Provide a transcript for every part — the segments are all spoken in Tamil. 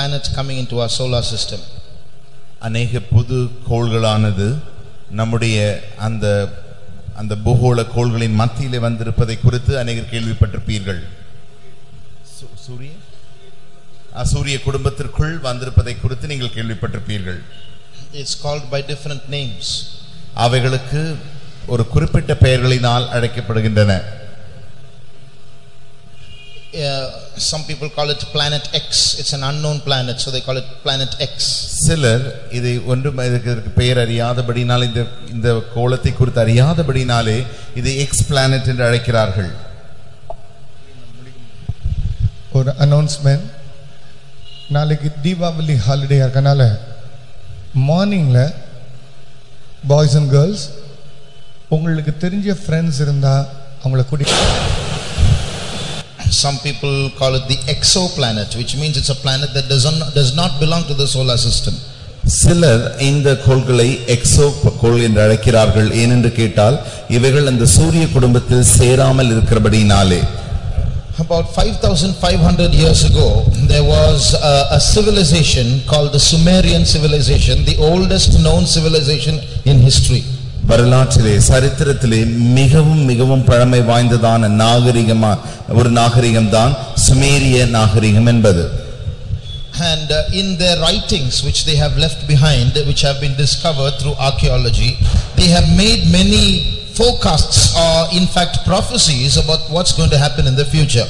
planets coming into our solar system. அநேக புது கோள்களானது நம்முடைய அந்த பூகோள கோள்களின் மத்தியிலே வந்திருப்பதை குறித்து அநேகர் கேள்விப்பட்டிருப்பீர்கள். சூரிய குடும்பத்திற்குள் வந்திருப்பதை குறித்து நீங்கள் கேள்விப்பட்டிருப்பீர்கள். It's called by different names. அவைகளுக்கு ஒரு குறிப்பிட்ட பெயர்களினால் அழைக்கப்படுகின்றன. Some people call it planet X. It's an unknown planet, so they call it planet X. சிலர் இதை ஒன்றும் இதற்கு பெயர் அறியாதபடினால் இந்த கோளத்தை குறித்து அறியாதபடினாலே இது எக்ஸ் பிளானட் என்று அழைக்கிறார்கள். ஒரு அனௌன்ஸ்மென்ட், நாளைக்கு தீபாவளி ஹாலிடே இருக்கனால மார்னிங்ல பாய்ஸ் அண்ட் கேர்ள்ஸ் உங்களுக்கு தெரிஞ்ச ஃப்ரெண்ட்ஸ் இருந்தா அவங்கள கூட்டிட்டு. Some people call it the exoplanet, which means it's a planet that does not belong to the solar system. சிலர் இந்த கோள்களை எக்ஸோ கோள் என்று அழைக்கிறார்கள். ஏனென்று கேட்டால் இவைகள் அந்த சூரிய குடும்பத்தில் சேராமல் இருக்கிறபடினாலே. About 5,500 years ago, there was a civilization called the Sumerian civilization, the oldest known civilization in history. வரலாற்றிலே சரித்திரத்திலே மிகவும் மிகவும் பழமை வாய்ந்ததான ஒரு நாகரிகம்தான் சுமேரிய நாகரிகம் என்பது. And in their writings which they have left behind, which have been discovered through archaeology, they have made many forecasts or in fact prophecies about what's going to happen in the future.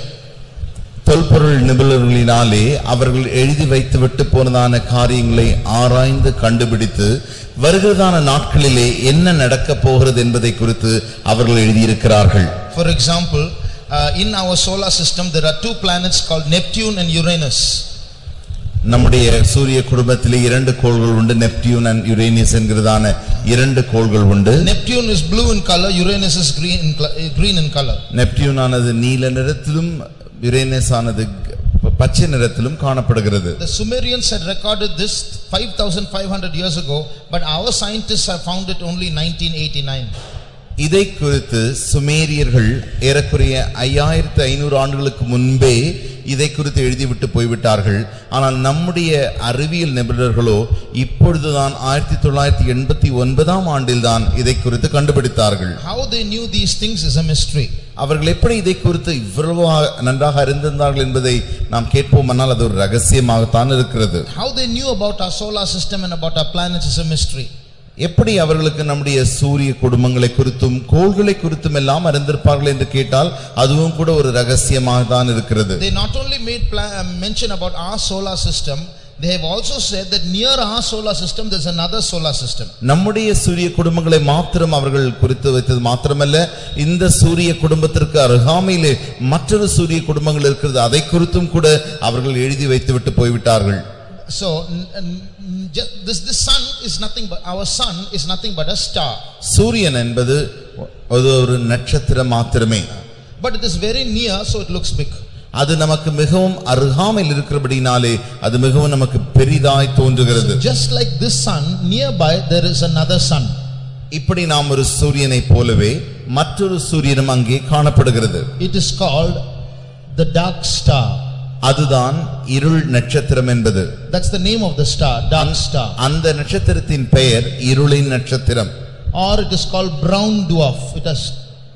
தொல்பொருள் நிபுணர்களினாலே அவர்கள் எழுதி வைத்துவிட்டு போனதான காரியங்களை ஆராய்ந்து கண்டுபிடித்து வருகிறதான நாட்களிலே என்ன நடக்க போகிறது என்பதை குறித்து அவர்கள் எழுதியிருக்கிறார்கள். For example, in our solar system there are two planets called Neptune and Uranus. நம்முடைய சூரிய குடும்பத்திலே இரண்டு கோள்கள் உண்டு, நெப்டியூன் and யுரேனஸ் என்கிறதான இரண்டு கோள்கள் உண்டு. Neptune is blue in color, Uranus is green in color. Neptune ஆனது நீல நிறத்திலும் யுரேனஸ் ஆனது பச்சை நிறத்திலும் காணப்படுகிறது. The Sumerians had recorded this 5,500 years ago, but our scientists have found it only 1989. இதை குறித்து சுமேரியர்கள் ஏறக்குறைய 5500 ஆண்டுகளுக்கு முன்பே இதை குறித்து எழுதிவிட்டு போய்விட்டார்கள். ஆனால் நம்முடைய அறிவியல் நிபுணர்களோ இப்பொழுதுதான் 1989 ஆண்டில் தான் இதை குறித்து கண்டுபிடித்தார்கள். How they knew these things is a mystery. அவர்கள் எப்படி இதை குறித்து இவ்வளவு நன்றாக அறிந்திருந்தார்கள் என்பதை நாம் கேட்போமானால் அது ஒரு ரகசியமாகத்தான் இருக்கிறது. How they knew about our solar system and about our planets is a mystery. எப்படி அவர்களுக்கு நம்முடைய சூரிய குடும்பங்களை குறித்தும் கோள்களை குறித்தும் எல்லாம் அறிந்திருப்பார்கள் என்று கேட்டால் அதுவும் கூட ஒரு ரகசியமாக தான் இருக்கிறது. They not only made mention about our solar system, they have also said that near our solar system there is another solar system. நம்முடைய சூரிய குடும்பங்களை மாத்திரம் அவர்கள் குறித்து வைத்தது மாத்திரமல்ல, இந்த சூரிய குடும்பத்திற்கு அருகாமையிலே மற்றொரு சூரிய குடும்பங்கள் இருக்கிறது, அதை குறித்தும் கூட அவர்கள் எழுதி வைத்துவிட்டு போய்விட்டார்கள். So this sun is nothing but our sun is nothing but a star. சூரியன் என்பது ஒரு நட்சத்திரம் மாத்திரமே. But it is very near, so it looks big. அது நமக்கு மிகவும் அருகாமையில் இருக்கிறபடினாலே அது மிகவும் நமக்கு பெரிதாய் தோன்றுகிறது. Just like this sun, nearby there is another sun. இப்படி நாம் ஒரு சூரியனை போலவே மற்றொரு சூரியனும் அங்கே காணப்படுகிறது. It is called the dark star. அதுதான் இருள் நட்சத்திரம் என்பது. That's the name of the star, dark star. அந்த நட்சத்திரத்தின் பெயர் இருளின் நட்சத்திரம். Or it is called brown dwarf. It has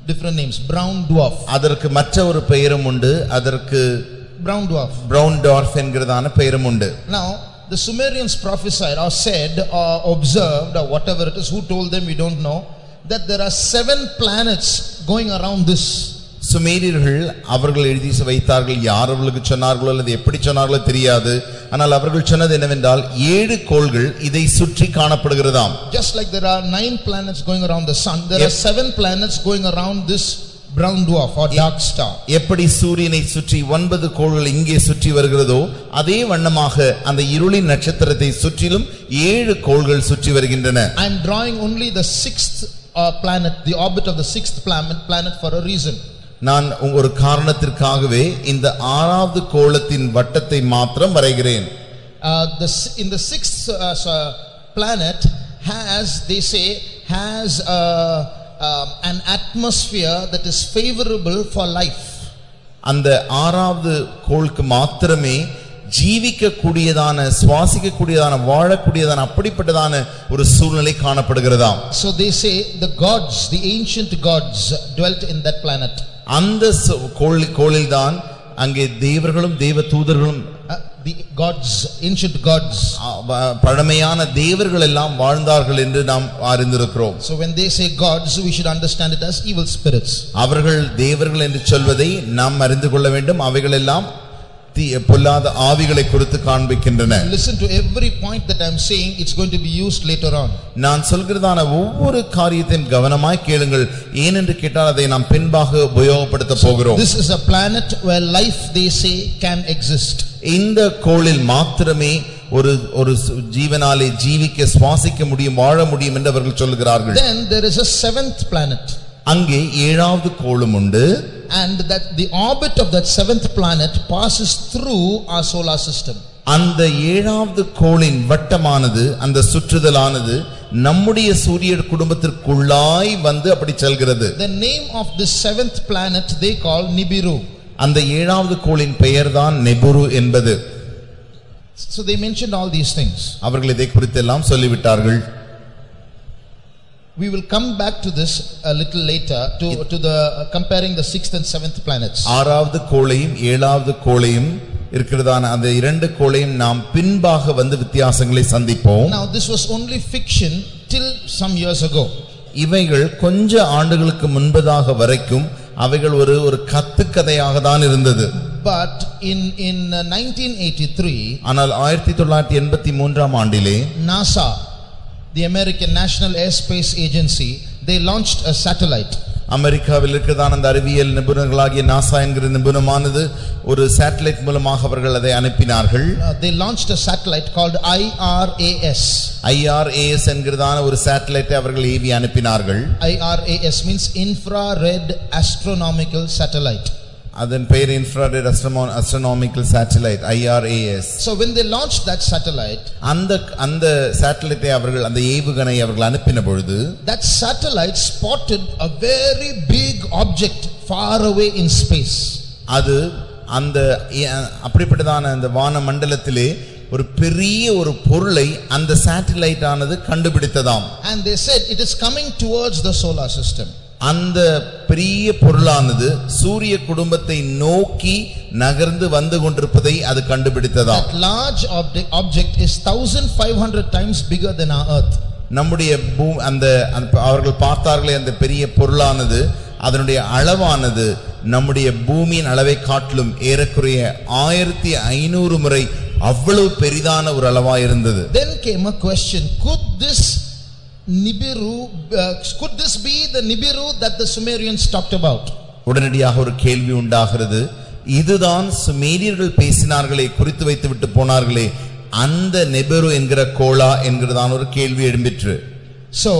different names. Brown dwarf. அதற்கு மற்ற ஒரு பெயரும் உண்டு, அதற்கு brown dwarf. brown dwarf என்கிறதான பெயரும் உண்டு. Now the Sumerians prophesied or said or observed or whatever it is, who told them we don't know, that there are 7 planets going around this. சுமேரியர்கள் அவர்கள் எழுதி வைத்தார்கள். யார் அவர்களுக்கு சொன்னார்களோ அல்லது எப்படி சொன்னார்களோ தெரியாது. ஆனால் அவர்கள் சொன்னது என்னவென்றால் 7 கோள்கள் இதை சுற்றி காணப்படுகிறதாம். Just like there are 9 planets going around the sun, there are 7 planets going around this brown dwarf or dark star. எப்படி சூரியனை சுற்றி 9 கோள்கள் இங்கே சுற்றி வருகிறதோ அதே வண்ணமாக அந்த இருளின் நட்சத்திரத்தை சுற்றிலும் 7 கோள்கள் சுற்றி வருகின்றன. I am drawing only the 6th planet, the orbit of the 6th planet for a reason. நான் ஒரு காரணத்திற்காகவே இந்த 6வது கோளத்தின் வட்டத்தை மாத்திரம் வரைகிறேன். In the 6th planet has, they say, has an atmosphere that is favorable for life. அந்த 6வது கோளுக்கு மாத்திரமே ஜீவிக்க கூடியதான சுவாசிக்க கூடியதான வாழக்கூடியதான அப்படிப்பட்டதான ஒரு சூழ்நிலை காணப்படுகிறதாம். So they say the gods, the ancient gods dwelt in that planet. அந்த கோளில்தான் அங்கே தேவர்களும் தேவ தூதர்களும் the gods, ancient gods, பழமையான தேவர்கள் எல்லாம் வாழ்ந்தார்கள் என்று நாம் அறிந்திருக்கிறோம். So when they say gods, we should understand it as evil spirits. அவர்கள் தேவர்கள் என்று சொல்வதை நாம் அறிந்து கொள்ள வேண்டும். அவைகள் எல்லாம் பொல்லாத ஆவிகளை குறித்து காண்பிக்கின்றன. Listen to every point that I am saying, it's going to be used later on. நான் சொல்கிறதான ஒவ்வொரு காரியத்தையும் கவனமாய் கேளுங்கள். ஏனென்று கேட்டால் அதை நாம் பின்பாக உபயோகப்படுத்த போகிறோம். This is a planet where life, they say, can exist. இந்த கோளில் மாத்திரமே ஒரு ஜீவனாலே ஜீவிக்க சுவாசிக்க முடியும், வாழ முடியும் என்று அவர்கள் சொல்கிறார்கள். Then there is a seventh planet. அங்கே ஏழாவது கோளும் உண்டு. And that the orbit of that seventh planet passes through our solar system. அந்த ஏழாவது கோளின் வட்டமானது, அந்த சுற்றுதலானது நம்முடைய சூரிய குடும்பத்திற்குள்ளாய் வந்து அப்படி செல்கிறது. The name of this seventh planet they call Nibiru. அந்த ஏழாவது கோளின் பெயர்தான் நெபுரு என்பது. So they mentioned all these things. அவர்கள் இதை குறித்து எல்லாம் சொல்லிவிட்டார்கள். We will come back to this a little later to the comparing the sixth and seventh planets. ஆறாவது கோளையும் ஏழாவது கோளையும் இருக்கிறதான அந்த இரண்டு கோளையும் நாம் பின்பாக வந்து வித்தியாசங்களை சந்திப்போம். Now this was only fiction till some years ago. இவைகள் கொஞ்ச ஆண்டுகளுக்கு முன்பதாக வரைக்கும் அவைகள் ஒரு கத்துக்கதையாக தான் இருந்தது. But in 1983, ஆனால் 1983 ஆண்டிலே NASA, the American National Airspace Agency, they launched a satellite. அமெரிக்காவில் இருக்கிறதான அந்த அறிவியல் நிபுணர்களாகிய நாசா என்கிற நிபுணமானது ஒரு சேட்டலைட் மூலமாக அவர்கள் அதை அனுப்பினார்கள். They launched a satellite called IRAS. IRAS என்கிறதான ஒரு சேட்டலைட்டை அவர்கள் ஏவி அனுப்பினார்கள். IRAS means Infrared Astronomical Satellite. அதன் பெயர் infrared astronomical satellite, IRAS. So when they launched that satellite, அந்த சேட்டலைட்டை அவர்கள், அந்த ஏவுகணை அவர்கள் அனுப்பின பொழுது, that satellite spotted a very big object far away in space. அது அந்த அப்படிப்பட்டதான அந்த வான மண்டலத்திலே ஒரு பெரிய ஒரு பொருளை அந்த சேட்டலைட் ஆனது கண்டுபிடித்ததாம். And they said it is coming towards the solar system. அந்த பெரிய பொருளானது சூரிய குடும்பத்தை நோக்கி நகர்ந்து வந்து கொண்டிருப்பதை அது கண்டுபிடித்ததாம். That large object is 1500 times bigger than our earth. நம்முடைய அந்த அவர்கள் பார்த்தார்களே அந்த பெரிய பொருளானது அதனுடைய அளவானது நம்முடைய பூமியின் அளவை காட்டிலும் ஏறக்குறைய 1500 முறை அவ்வளவு பெரிதான ஒரு அளவாய் இருந்தது. Then came a question, could this be the Nibiru that the Sumerians talked about? உடனடியாக ஒரு கேள்வி உண்டாகிறது. இதுதான் சுமேரியர்கள் பேசினார்களே, குறித்து வைத்து விட்டு போனார்களே, அந்த நெபெரு என்கிற கோளா என்கிறதான ஒரு கேள்வி எழும்பிற்று. So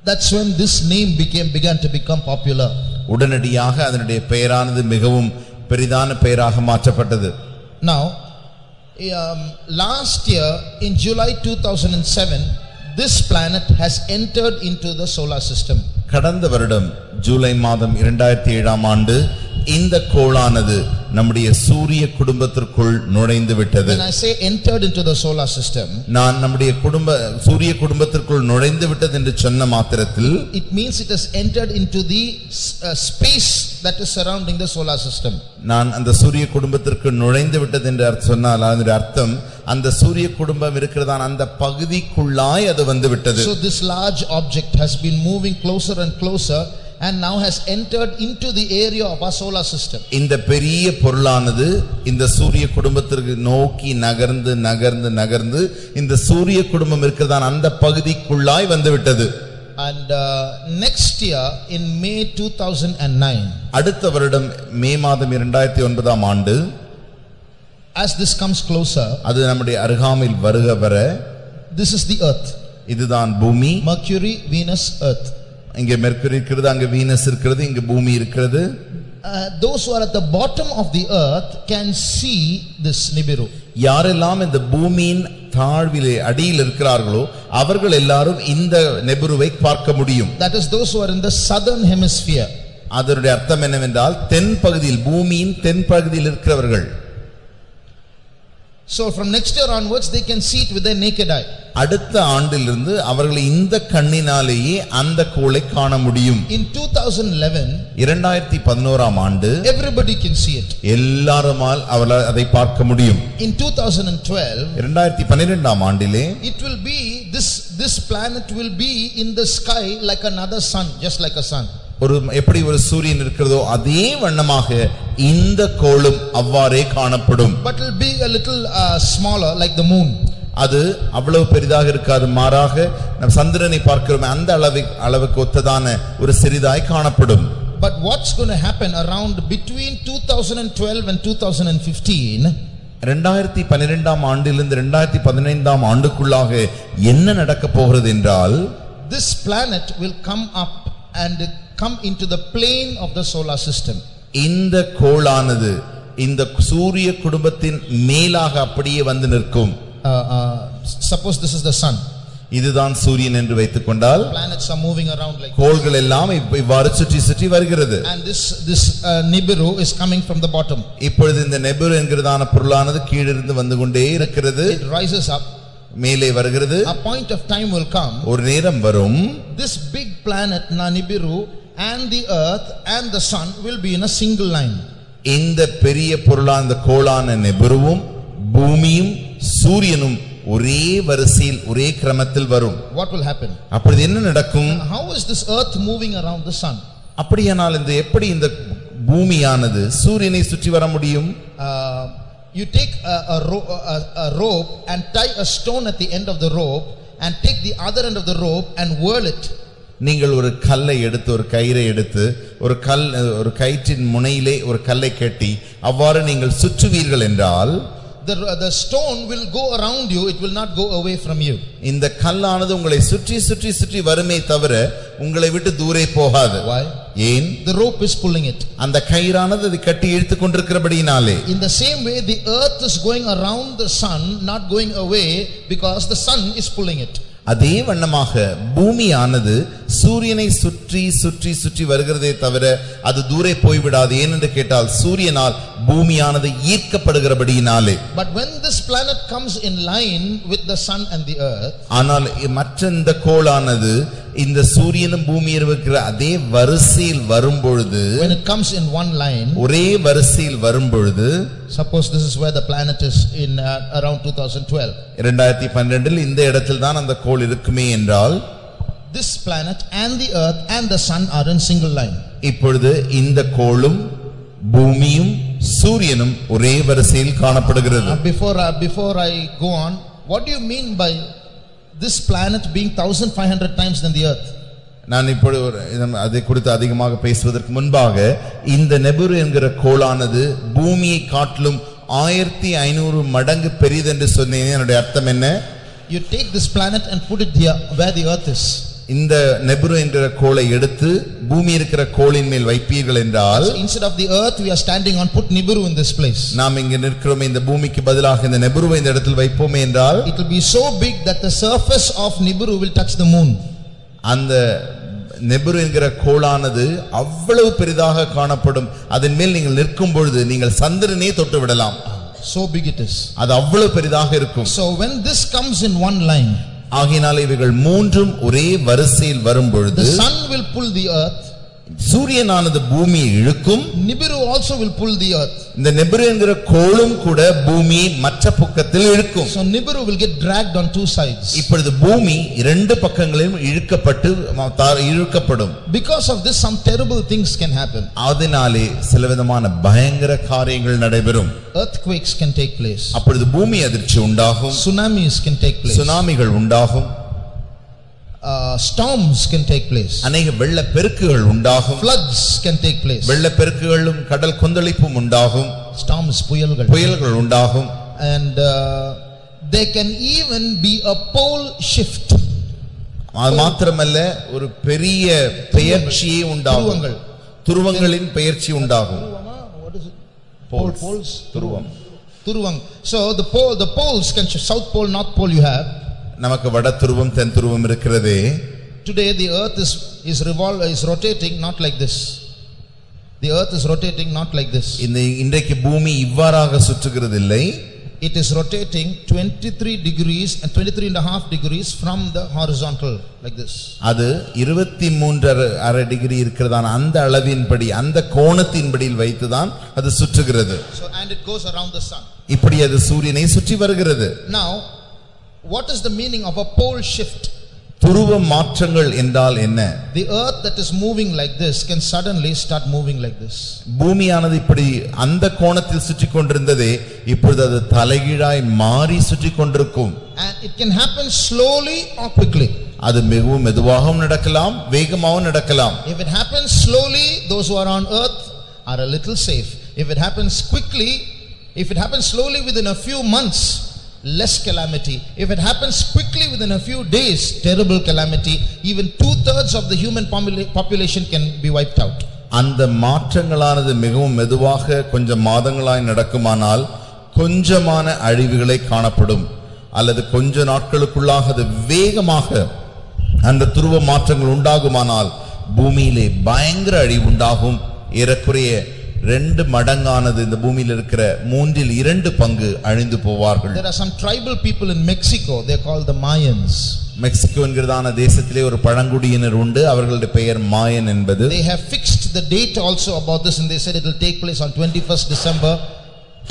that's when this name began to become popular. உடனடியாக அதனுடைய பெயரானது மிகவும் பெரிதான பெயராக மாற்றப்பட்டது. Now last year in July 2007, this planet has entered into the solar system. கடந்த வருடம் ஜூலை மாதம் 2007 ஆண்டு இந்த கோளானது நம்முடைய சூரிய குடும்பத்திற்குள் நுழைந்து விட்டது. When I say entered into the solar system, நான் நம்முடைய சூரிய குடும்பத்திற்குள் நுழைந்து விட்டது என்று சொன்ன மாத்திரத்தில், it means it has entered into the space that is surrounding the solar system. நான் அந்த சூரிய குடும்பத்திற்கு நுழைந்து விட்டது என்று சொன்னால் அதனுடைய அர்த்தம் அந்த சூரிய குடும்பம் இருக்கிறதான அந்த பகுதிக்குள்ளாய் அது வந்து விட்டது. So this large object has been moving closer and closer and now has entered into the area of our solar system. இந்த பெரிய பொருளானது இந்த சூரிய குடும்பத்திற்கு நோக்கி நகர்ந்து நகர்ந்து நகர்ந்து இந்த சூரிய குடும்பம் இருக்கிறதான அந்த பகுதிக்குள்ளாய் வந்து விட்டது. And next year in May 2009, அடுத்த வருடம் மே மாதம் 2009 ஆண்டு, as this comes closer, அது நம்முடைய அருகாமையில் வருக வர, this is the earth. இதுதான் பூமி. Mercury, Venus, earth. இங்கே மெர்க்குரி இருக்கிறது, அங்கே வீனஸ் இருக்கிறது, இங்கே பூமி இருக்கிறது. Those who are at the bottom of the earth can see this Nibiru. யாரெல்லாம் இந்த பூமியின் தாழ்விலே அடியில் இருக்கிறார்களோ அவர்கள் எல்லாரும் இந்த நெபுருவை பார்க்க முடியும். That is those who are in the southern hemisphere. அதனுடைய அர்த்தம் என்னவென்றால் தென் பகுதியில், பூமியின் தென் பகுதியில் இருக்கிறவர்கள். So from next year onwards they can see it with their naked eye. அடுத்த ஆண்டிலிருந்து அவர்கள் இந்த கண்ணினாலேயே அந்த கோளை காண முடியும். In 2011 2011ஆம் ஆண்டு everybody can see it. எல்லாருமால் அவர்கள் அதை பார்க்க முடியும். In 2012 2012ஆம் ஆண்டிலே it will be this planet will be in the sky like another sun, just like a sun. எப்படி ஒரு சூரியன் இருக்கிறதோ அதே வண்ணமாக இந்த கோளும் அவ்வாறே காணப்படும். But it will be a little smaller like the moon. அது அவ்வளவு பெரிதாக இருக்காது, மாறாக நம் சந்திரனை பார்க்கிறோம் அந்த அளவுக்கு ஒத்ததான ஒரு சிறிதாய் காணப்படும். But what's going to happen around between 2012 and 2015? 2012ஆம் ஆண்டிலிருந்து 2015ஆம் ஆண்டுக்குள்ளாக என்ன நடக்க போகிறது என்றால், this planet will come up and come into the plane of the solar system. இந்த கோளானது இந்த சூரிய குடும்பத்தின் மேலாக அப்படியே வந்து நிற்கும். Suppose this is the sun. இதுதான் சூரியன் என்று வைத்துக் கொண்டால், planets are moving around like கோள்கள் எல்லாம் இவ்வாறு சுற்றி சுற்றி வருகிறது. and this Nibiru is coming from the bottom. இப்பொழுது இந்த நெபுரு என்கிறதான பொருளானது கீழிருந்து வந்து கொண்டே இருக்கிறது. It rises up, மேலே வருகிறது. a point of time will come, ஒரு நேரம் வரும், this big planet Nibiru and the earth and the sun will be in a single line. இந்த பெரிய பொருளான இந்த கோளான நெபுருவும் பூமியும் சூரியனும் ஒரே வரிசையில் ஒரே கிரமத்தில் வரும். What will happen? அப்படி என்ன நடக்கும்? How is this earth moving around the sun? அப்படியானால் இந்த எப்படி இந்த பூமியானது சூரியனை சுற்றி வர முடியும்? You take a rope and tie a stone at the end of the rope and take the other end of the rope and whirl it. நீங்கள் ஒரு கல்லை எடுத்து, ஒரு கயிறை எடுத்து, ஒரு கயிற்றின் முனையிலே ஒரு கல்லை கட்டி அவ்வாறு நீங்கள் சுற்றுவீர்கள் என்றால், the stone will go around you, it will not go away from you. இந்த கல்லானது உங்களை சுற்றி சுற்றி சுற்றி வருமே தவிர உங்களை விட்டு தூரே போகாது. Why? ஏன்? The rope is pulling it. அந்த கயிறானது அதை கட்டி இழுத்துக் கொண்டிருக்கிறபடியினாலே. In the same way the earth is going around the sun, not going away, because the sun is pulling it. அதே வண்ணமாக பூமியானது சூரியனை சுற்றி சுற்றி சுற்றி வருகிறதே தவிர அது தூரே போய்விடாது. ஏனென்று கேட்டால் சூரியனால் பூமியானது ஈர்க்கப்படுகிறபடியினாலே. But when this planet comes in line with the sun and the earth, ஆனால் மற்ற இந்த கோளானது இந்த சூரியனும் பூமியும் இருக்கிற அதே வரிசையில் வரும்பொழுது, when it comes in one line, ஒரே வரிசையில் வரும்பொழுது, suppose this is where the planet is in around 2012. 2012 இந்த இடத்தில் தான் அந்த கோள் இருக்குமே என்றால், this planet and the earth and the sun are in single line. இப்பொழுது இந்த கோளும் பூமியும் சூரியனும் ஒரே வரிசையில் காணப்படுகிறது. Before I go on, what do you mean by this planet being 1500 times than the earth? நான் இப்பொழுது அதை குறித்து அதிகமாக பேசுவதற்கு முன்பாக, இந்த நெபுரு என்கிற கோளானது பூமியை காட்டிலும் 1500 மடங்கு பெரியது என்று சொன்னேன். என்னுடைய அர்த்தம் என்ன? You take this planet and put it here where the earth is. இந்த நெபுரு என்கிற கோளை எடுத்து பூமி இருக்கிற கோளின் மேல் வைப்பீர்கள் என்றால், instead of the earth we are standing on, put Nibiru in this place. நாம் இங்கே நிற்கிறோம், இந்த பூமிக்கு பதிலாக இந்த நெபுருவை இந்த இடத்தில் வைப்போமே என்றால், it will be so big that the surface of Nibiru will touch the moon. அந்த நெபுரு என்கிற கோளானது அவ்வளவு பெரிதாக காணப்படும். அதன் மேல் நீங்கள் நிற்கும் பொழுது நீங்கள் சந்திரனே தொட்டு விடலாம். So big it is. அது அவ்வளவு பெரிதாக இருக்கும். So when this comes in one line, ஆகினால் இவைகள் மூன்றும் ஒரே வரிசையில் வரும் பொழுது, the sun will pull the earth, சூரியனானது பூமியை இழுக்கும், Nibiru also will pull the earth. இந்த நெபுரு என்கிற கோளும் கூட பூமியை மற்ற பக்கத்தில் இழுக்கும். So Nibiru will get dragged on two sides. இப்பொழுது பூமி இரண்டு பக்கங்களிலும் இழுக்கப்படும். Because of this some terrible things can happen. அதனாலே சிலவிதமான பயங்கர காரியங்கள் நடைபெறும். Earthquakes can take place. அப்பொழுது பூமி அதிர்ச்சி உண்டாகும், Tsunamis can take place. சுனாமிகள் உண்டாகும், storms can take place. அநேக வெள்ள பெருக்குகள் உண்டாகும், floods can take place. வெள்ள பெருக்குகளும் கடல் கொந்தளிப்பும் உண்டாகும், storms புயல்கள் உண்டாகும், and there can even be a pole shift. அது மாத்திரமல்ல, ஒரு பெரிய பெயர்ச்சியே உண்டாகும், துருவங்களின் பெயர்ச்சி உண்டாகும். What is it? Poles? துருவம். So the poles can shift. South pole, north pole you have. நமக்கு வட துருவம் தென் துருவம் இருக்கிறதே. Today the earth is rotating not like this. The earth is rotating not like this. இன்றைக்கு பூமி இவ்வாறாக சுற்றுகிறது இல்லை. It is rotating 23 degrees and 23 and a half degrees from the horizontal like this. அது 23.5 டிகிரி இருக்கிறதான அந்த அளவின்படி அந்த கோணத்தின்படியில் வைத்துதான் அது சுற்றுகிறது. So and it goes around the sun. இப்படி அது சூரியனை சுற்றி வருகிறது. Now what is the meaning of a pole shift? துருவ மாற்றங்கள் என்றால் என்ன? The earth that is moving like this can suddenly start moving like this. பூமியானது இப்படி அந்த கோணத்தில் சுற்றி கொண்டிருந்ததே இப்பொழுது அது தலைகீழாய் மாறி சுற்றி கொண்டிருக்கும். And it can happen slowly or quickly. அது மிகவும் மெதுவாகவும் நடக்கலாம் வேகமாகவும் நடக்கலாம். If it happens slowly, those who are on earth are a little safe. If it happens quickly, if it happens slowly within a few months, less calamity. If it happens quickly within a few days, terrible calamity. Even 2/3 of the human population can be wiped out. அந்த மாற்றங்களானது மிகவும் மெதுவாக கொஞ்சம் மாதங்களாய் நடக்குமானால் கொஞ்சமான அழிவுகளை காணப்படும். அல்லது கொஞ்ச நாட்களுக்குள்ளாக அது வேகமாக அந்த துருவ மாற்றங்கள் உண்டாகுமானால் பூமியிலே பயங்கர அழிவு உண்டாகும். ஏறக்குறைய 2 மடங்கானது இந்த பூமியில் இருக்கிற 3/2 பங்கு அழிந்து போவார்கள். There are some tribal people in Mexico, they are called the Mayans. Mexico என்கிறதான தேசத்திலே ஒரு பழங்குடியினர் உண்டு, அவர்களுடைய பெயர் மாயன் என்பது. They have fixed the date also about this and they said it will take place on 21st December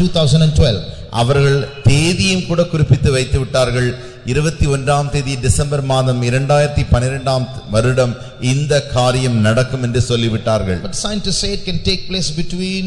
2012. அவர்கள் தேதியும் கூட குறிப்பிட்டு வைத்து விட்டார்கள். 21ஆம் தேதி டிசம்பர் மாதம் 2012ஆம் வருடம் இந்த காரியம் நடக்கும் என்று சொல்லிவிட்டார்கள். But scientists say it can take place between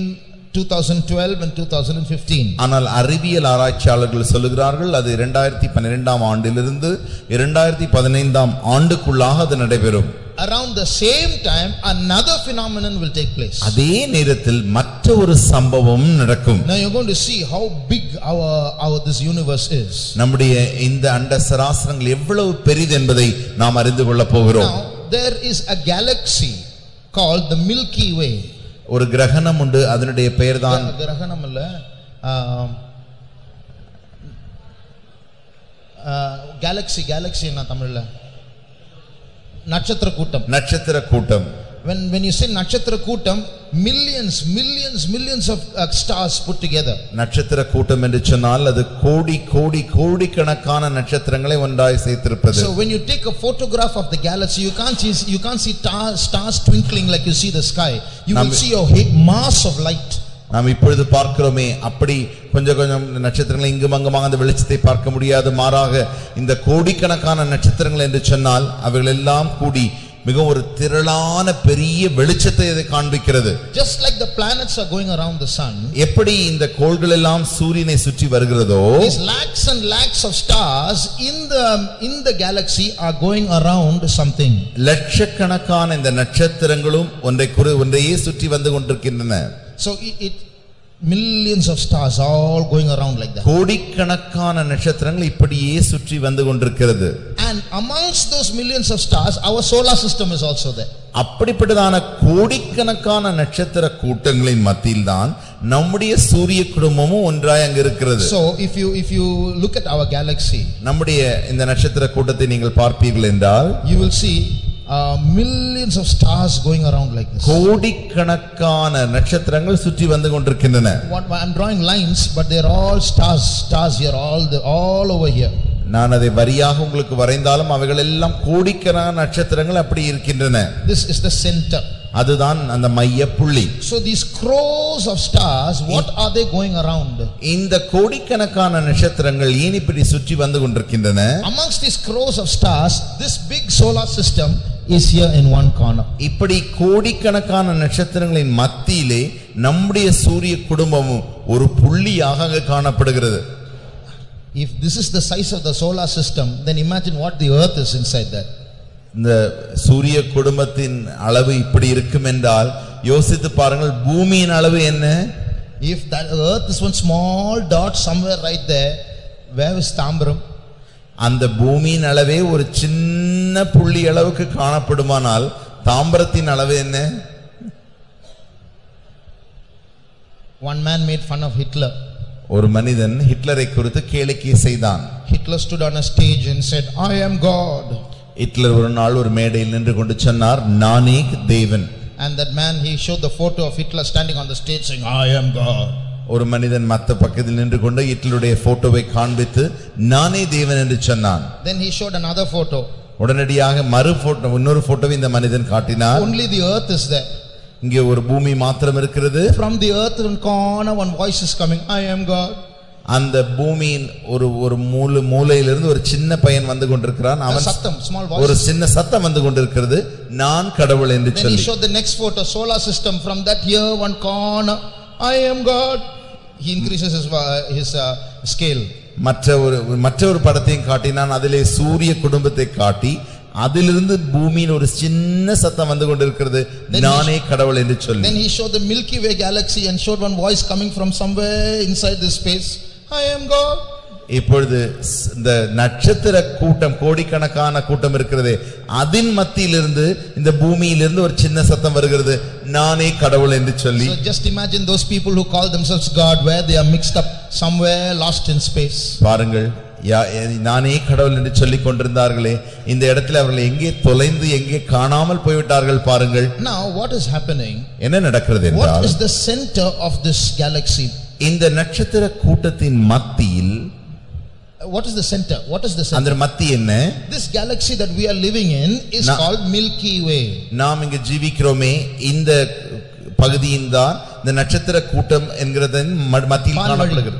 2012 and 2015. ஆனால் அறிவியல் ஆராய்ச்சியாளர்கள் சொல்லுகிறார்கள் அது 2012ஆம் ஆண்டிலிருந்து 2015ஆம் ஆண்டுக்குள்ளாக அது நடைபெறும். Around the same time another phenomenon will take place. அதே நேரத்தில் மற்ற ஒரு சம்பவம் நடக்கும். Now you're going to see how big our this universe is. நம்முடைய இந்த அண்ட சராசரங்கள் எவ்வளவு பெரிது என்பதை நாம் அறிந்து கொள்ள போகிறோம். Now there is a galaxy called the Milky Way. ஒரு கிரகணம் உண்டு, அதனுடைய பெயர்தான் கிரகணம் இல்ல, galaxy என்ன தமிழ்ல? நட்சத்திர கூட்டம். நட்சத்திர கூட்டம். When you say நட்சத்திர கூட்டம், millions of stars put together. நட்சத்திர கூட்டம் என்று சொன்னால் அது கோடி கணக்கான நட்சத்திரங்களை ஒன்றாய் சேர்த்திருப்பது. So when you take a photograph of the galaxy, you can't see stars twinkling like you see the sky. You will see a mass of light. நாம் இப்பொழுது பார்க்கிறோமே அப்படி கொஞ்சம் நட்சத்திரங்களை இங்கும் அங்குமாக அந்த வெளிச்சத்தை பார்க்க முடியாது. மாறாக இந்த கோடிக்கணக்கான நட்சத்திரங்கள் என்று சொன்னால் அவைகள் எல்லாம் கூடி மிக ஒரு திரளான பெரிய வெளிச்சத்தை இது காண்பிக்கிறது. Just like the planets are going around the sun, எப்படி இந்த கோள்கள் எல்லாம் சூரியனை சுற்றி வருகிறதோ, these lakhs and lakhs of stars in the galaxy are going around something. லட்சக்கணக்கான இந்த நட்சத்திரங்களும் ஒன்றையே சுற்றி வந்து கொண்டிருக்கின்றன. So millions of stars all going around like that. கோடிக்கணக்கான நட்சத்திரங்கள் இப்படியே சுற்றி வந்து கொண்டிருக்கிறது. And amongst those millions of stars our solar system is also there. அப்படிப்பட்டதான கோடிக்கணக்கான நட்சத்திர கூட்டங்களின் மத்தியில் தான் நம்முடைய சூரிய குடும்பமும் ஒன்றாய் அங்க இருக்கிறது. So if you look at our galaxy, நம்முடைய இந்த நட்சத்திர கூட்டத்தை நீங்கள் பார்ப்பீர்கள் என்றால் you will see millions of stars going around like this. கோடிக்கணக்கான நட்சத்திரங்கள் சுற்றி வந்து கொண்டிருக்கின்றன. I'm drawing lines but they are all stars here all over here. நான் அதை வரியாக உங்களுக்கு வரைந்தாலும் அவைகள் எல்லாம் கோடிக்கணக்கான நட்சத்திரங்கள் அப்படி இருக்கின்றன. This is the center. அதுதான் அந்த மைய புள்ளி. So these crores of stars, what are they going around? இந்த கோடிக்கணக்கான நட்சத்திரங்கள் ஏன் இப்படி சுற்றி வந்து கொண்டிருக்கின்றன? Amongst these crores of stars, this big solar system is here in one corner. இப்படி கோடிக்கணக்கான நட்சத்திரங்களின் மத்தியிலே நம்முடைய சூரிய குடும்பமும் ஒரு புள்ளியாக அங்கு காணப்படுகிறது. If this is the size of the solar system, then imagine what the earth is inside that. இந்த சூரிய குடும்பத்தின் அளவு இப்படி இருக்கும் என்றால் யோசித்து பாருங்கள் பூமியின் அளவு என்ன? If that earth is one small dot somewhere right there, where is Tambram? அந்த பூமியின் அளவே ஒரு சின்ன புள்ளி அளவுக்கு காணப்படுமானால் தாம்பரத்தின் அளவு என்ன? One man made fun of Hitler. ஒரு மனிதன் ஹிட்லரை குறித்து கேளிக்கை செய்தான். Hitler stood on a stage and said, I am God. Hitler ஒரு நாள் ஒரு மேடையில் நின்று கொண்டு சொன்னார், நானே தேவன். And that man, he showed the photo of Hitler standing on the stage saying, I am God. ஒரு மனிதன் மத்த பக்கத்தில் நின்று கொண்டு ஹிட்லருடைய போட்டோவை காண்பித்து நானே தேவன் என்று சொன்னான். Then he showed another photo. உடனடியாக இன்னொரு போட்டோவை இந்த மனிதன் காட்டினார். Only the earth is there. இங்கே ஒரு பூமி மாத்திரம் இருக்கிறது. From the earth in corner one voice is coming, I am God. அந்த பூமியின் ஒரு மூலையிலிருந்து ஒரு சின்ன பையன் வந்து கொண்டிருக்கிறான். அவன் ஒரு சின்ன சத்தம் வந்து கொண்டிருக்கிறது, நான் கடவுள் என்று சொல்லி. Then he showed the next photo, solar system. From that here one corner, I am God. He increases his scale. மற்றொரு படத்தையும் காட்டினான். அதிலே சூரிய குடும்பத்தை காட்டி அதிலிருந்து பூமியின் ஒரு சின்ன சத்தம் வந்து கொண்டிருக்கிறது, நானே கடவுள் என்று சொல்லி. Then he showed the Milky Way galaxy and showed one voice coming from somewhere inside this space, I am God. இப்பொழுது இந்த நட்சத்திர கூட்டம், கோடிக்கணக்கான கூட்டம் இருக்கிறதே, அதன் மத்தியிலிருந்து இந்த பூமியிலிருந்து ஒரு சின்ன சத்தம் வருகிறது, நானே கடவுள் என்று சொல்லி. So just imagine those people who call themselves God, where they are mixed up somewhere lost in space. பாருங்கள், நானே கடவுள் என்று சொல்லிக் கொண்டிருந்தார்களே, இந்த இடத்துல அவர்கள் எங்கே தொலைந்து எங்கே காணாமல் போய்விட்டார்கள் பாருங்கள். Now what is happening? என்ன நடக்கிறது என்றால், what is the center of this galaxy? இந்த நட்சத்திர கூட்டத்தின் மத்தியில், what is the center? What is the center? அந்த மத்தி என்ன? This galaxy that we are living in is called Milky Way. நாம் இங்கு ஜீவிக்கிறோமே, இந்த பகுதியின் தான் இந்த நட்சத்திர கூட்டம் என்கிறதன் மத்தியில் காணப்படுகிறது.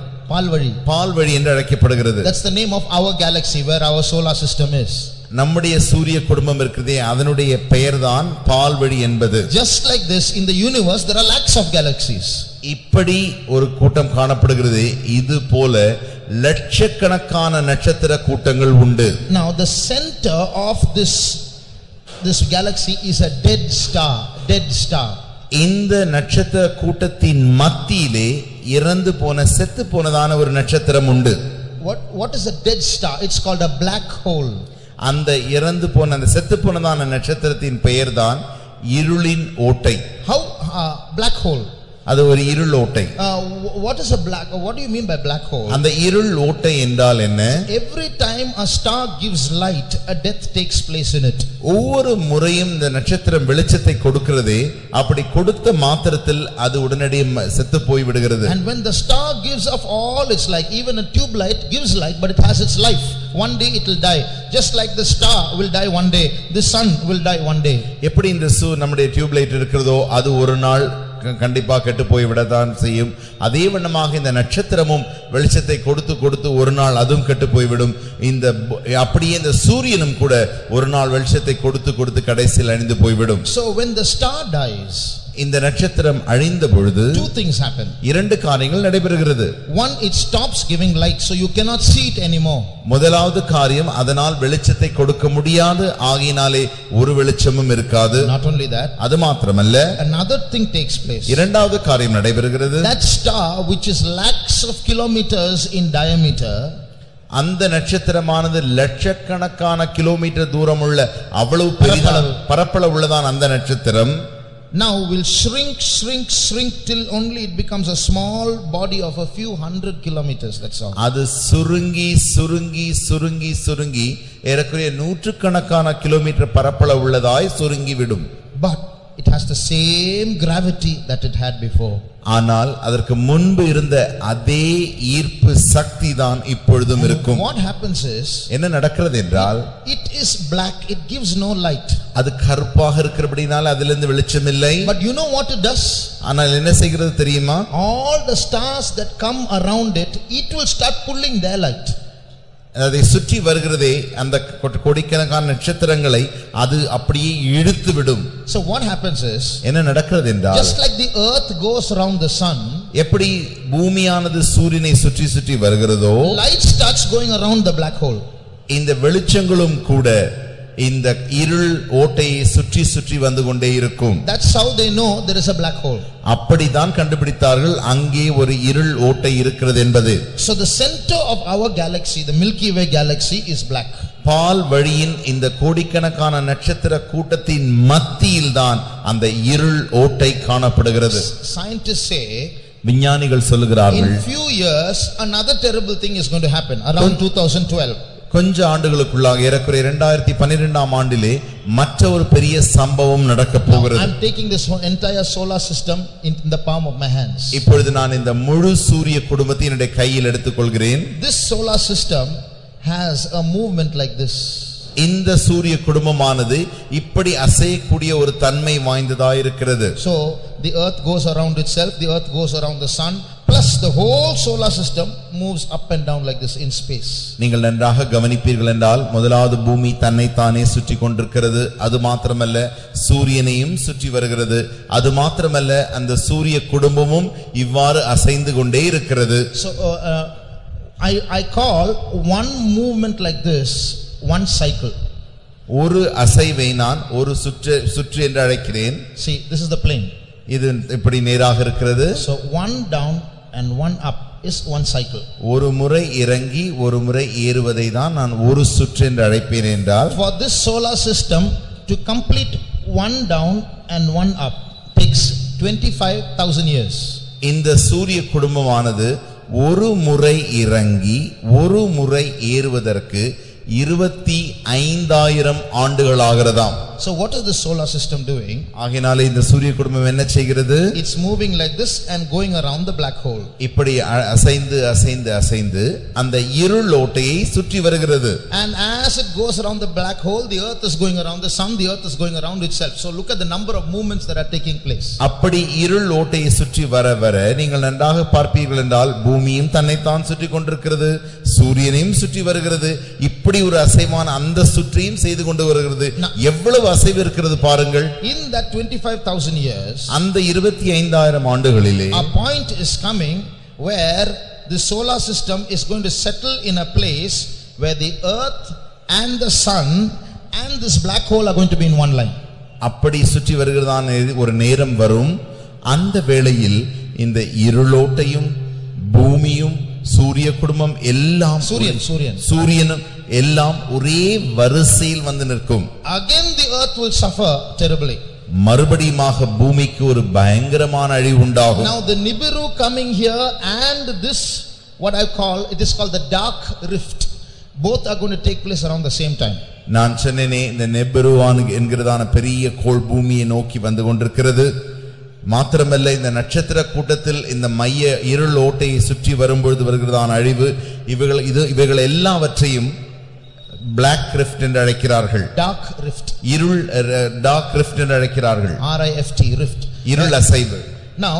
பால்வழி என்று அழைக்கப்படுகிறது. That's the name of our galaxy where our solar system is. நம்முடைய சூரிய குடும்பம் இருக்குதே, அதனுடைய பெயர்தான் பால்வழி என்பது. Just like this in the universe there are lakhs of galaxies. இப்படி ஒரு கூட்டம் காணப்படுகிறது, இது போல லட்சக்கணக்கான நட்சத்திர கூட்டங்கள் உண்டு. Now the center of this galaxy is a dead star. இந்த நட்சத்திர கூட்டத்தின் மத்தியிலே இறந்து போன செத்து போனதான ஒரு நட்சத்திரம் உண்டு. What is a dead star? It's called a black hole. அந்த இறந்து போன அந்த செத்து போனதான நட்சத்திரத்தின் பெயர்தான் இருளின் ஓட்டை. How black hole? அது ஒரு இருள் ஓட்டை. What do you mean by black hole? அந்த இருள் ஓட்டை என்றால் என்ன? Every time a star gives light, a death takes place in it. ஒவ்வொரு முறையும் இந்த நட்சத்திரம் வெளிச்சத்தை கொடுக்கிறதே, அப்படி கொடுத்த மாத்திரத்தில் அது உடனடியே செத்து போய் விடுகிறது. And when the star gives off all its light, even a tube light gives light, but it has its life. One day it will die. Just like the star will die one day, the sun will die one day. எப்படி இந்த நம்முடைய டியூப் லைட் இருக்கிறதோ அது ஒரு நாள் கண்டிப்பா கெட்டு போய் விடத்தான் செய்யும். அதே வண்ணமாக இந்த நட்சத்திரமும் வெளிச்சத்தை கொடுத்து ஒரு நாள் அதுவும் கெட்டு போய்விடும். அப்படியே இந்த சூரியனும் கூட ஒரு நாள் வெளிச்சத்தை கொடுத்து கடைசியில் அழிந்து போய்விடும். So when the star dies, இந்த நட்சத்திரம் அழிந்த பொழுது two things happen. இரண்டு காரியங்கள் நடைபெறுகிறது. One, it stops giving light, so you cannot see it anymore. முதலாவது காரியம், அதனால் வெளிச்சத்தை கொடுக்க முடியாது, ஆகினாலே ஒரு வெளிச்சமும் இருக்காது. Not only that, அது மாத்திரமல்ல, another thing takes place. இரண்டாவது காரியம் நடைபெறுகிறது. That star which is lakhs of kilometers in diameter, அந்த நட்சத்திரமானது லட்சக்கணக்கான கிலோமீட்டர் தூரம் உள்ள அவ்வளவு பெரிய பரப்பளவு உள்ளதான் அந்த நட்சத்திரம் now will shrink till only it becomes a small body of a few hundred kilometers. That's all. அது சுருங்கி ஏறக்குறைய நூற்றுக்கணக்கான கிலோமீட்டர் பரப்பளவு உள்ளதாய் சுருங்கி விடும். But it has the same gravity that it had before. ஆனால் அதற்கு முன்பு இருந்த அதே ஈர்ப்பு சக்தி தான் இப்பொழுதும் இருக்கும். What happens is, என்ன நடக்கிறது என்றால், it is black, it gives no light. அது கருப்பாக இருக்கிறபடியால் அதிலிருந்து வெளிச்சம் இல்லை. But you know what it does? ஆனால் என்ன செய்கிறது தெரியுமா? All the stars that come around it, it will start pulling their light. அதை சுற்றி வருகிறதே அந்த கோடிக்கணக்கான நட்சத்திரங்களை அது அப்படியே இழுத்து விடும். So what happens is, என்ன நடக்கிறது என்றால், just like the earth goes around the sun, எப்படி பூமியானது சூரியனை சுற்றி வருகிறதோ, light starts going around the black hole. இந்த வெளிச்சங்களும் கூட இந்த இருள் ஓட்டையை சுற்றி வந்து கொண்டே இருக்கும். That's how they know there is a black hole. அப்படிதான் கண்டுபிடித்தார்கள் அங்கே ஒரு இருள் ஓட்டை இருக்கிறது என்பது. So the center of our galaxy, the Milky Way galaxy, is black. பால் வழியின் இந்த கோடிக்கணக்கான நட்சத்திர கூட்டத்தின் மத்தியில் தான் அந்த இருள் ஓட்டை காணப்படுகிறது. Scientists say, விஞ்ஞானிகள் சொல்லுகிறார்கள், in few years another terrible thing is going to happen around 2012. கொஞ்ச ஆண்டுகளுக்குள்ளாக ஏறக்குறைய 2012ஆம் ஆண்டிலே மற்ற ஒரு பெரிய சம்பவம் நடக்க போகிறது. I'm taking this entire solar system in the palm of my hands. இப்பொழுது நான் இந்த முழு சூரிய குடும்பத்தை என்னுடைய கையில் எடுத்துக்கொள்கிறேன். This solar system has a movement like this. இந்த சூரிய குடும்பமானது இப்படி அசையக்கூடிய ஒரு தன்மை வாய்ந்ததாக இருக்கிறது. So the earth goes around itself, the earth goes around the sun, plus the whole solar system moves up and down like this in space. நீங்கள் நன்றாக கவனிப்பீர்கள் என்றால் முதலாவது பூமி தன்னை தானே சுற்றி கொண்டிருக்கிறது. அது மாத்திரமல்ல சூரியனையும் சுற்றி வருகிறது. அது மாத்திரமல்ல அந்த சூரிய குடும்பமும் இவ்வாறு அசைந்து கொண்டே இருக்கிறது. So I call one movement like this one cycle. ஒரு அசைவை நான் ஒரு சுற்று என்று அழைக்கிறேன். See, this is the plane. இது இப்படி நேராக இருக்கிறது. So one down and one up is one cycle. ஒரு முறை இறங்கி ஒரு முறை ஏறுவதை தான் நான் ஒரு சுற்று என்று அழைப்பேன் என்றால், for this solar system to complete one down and one up takes 25,000 years. இந்த சூரிய குடும்பமானது ஒரு முறை இறங்கி ஒரு முறை ஏறுவதற்கு 25,000 ஆண்டுகள் ஆகிறதாம். So what is the solar system doing? ஆகையாலே இந்த சூரிய குடும்பம் என்ன செய்கிறது? It's moving like this and going around the black hole. இப்படி அசைந்து அசைந்து அசைந்து அந்த இருள் ஓட்டையை சுற்றி வருகிறது. And as it goes around the black hole, the earth is going around the sun, the earth is going around itself. So look at the number of movements that are taking place. அப்படி இருள் ஓட்டையை சுற்றி வர வர நீங்கள் நன்றாக பார்ப்பீர்கள் என்றால் பூமியும் தன்னைத்தான் சுற்றி கொண்டிருக்கிறது, சூரியனையும் சுற்றி வருகிறது. இப்படி ஒரு அசைவான அந்த சுற்றியும் செய்து கொண்டு வருகிறது. எவ்வளவு அசைவு இருக்கிறது பாருங்கள். In that 25,000 years, அந்த 25,000 ஆண்டுகளிலே a point is coming where the solar system is going to settle in a place where the earth and the sun and this black hole are going to be in one line. அப்படி சுற்றி வருகிறதான ஒரு நேரம் வரும். அந்த வேளையில் இந்த இருளோட்டையும் பூமியும் சூரிய குடும்பம் எல்லாம் சூரியனும் எல்லாம் ஒரே வரிசையில் வந்து நிற்கும். Again the earth will suffer terribly. மறுபடியுமாக பூமிக்கு ஒரு பயங்கரமான அழிவு உண்டாகும். Now the Nibiru coming here and this, what I call, it is called the dark rift, both are going to take place around the same time. நான் சொன்னேனே இந்த நெபுருவான் என்கிறதான பெரிய கோள் பூமியை நோக்கி வந்து கொண்டிருக்கிறது. மாத்திரமல்ல இந்த நட்சத்திர கூட்டத்தில் இந்த மைய இருள் ஓட்டையை சுற்றி வரும்பொழுது வருகிறதான அழிவு இவைகள் எல்லாவற்றையும் பிளாக் ரிஃப்ட் என்று அழைக்கிறார்கள். டார்க் ரிஃப்ட், இருள் டார்க் ரிஃப்ட் என்று அழைக்கிறார்கள். RIFT ரிஃப்ட், இருள் அசைவு. Now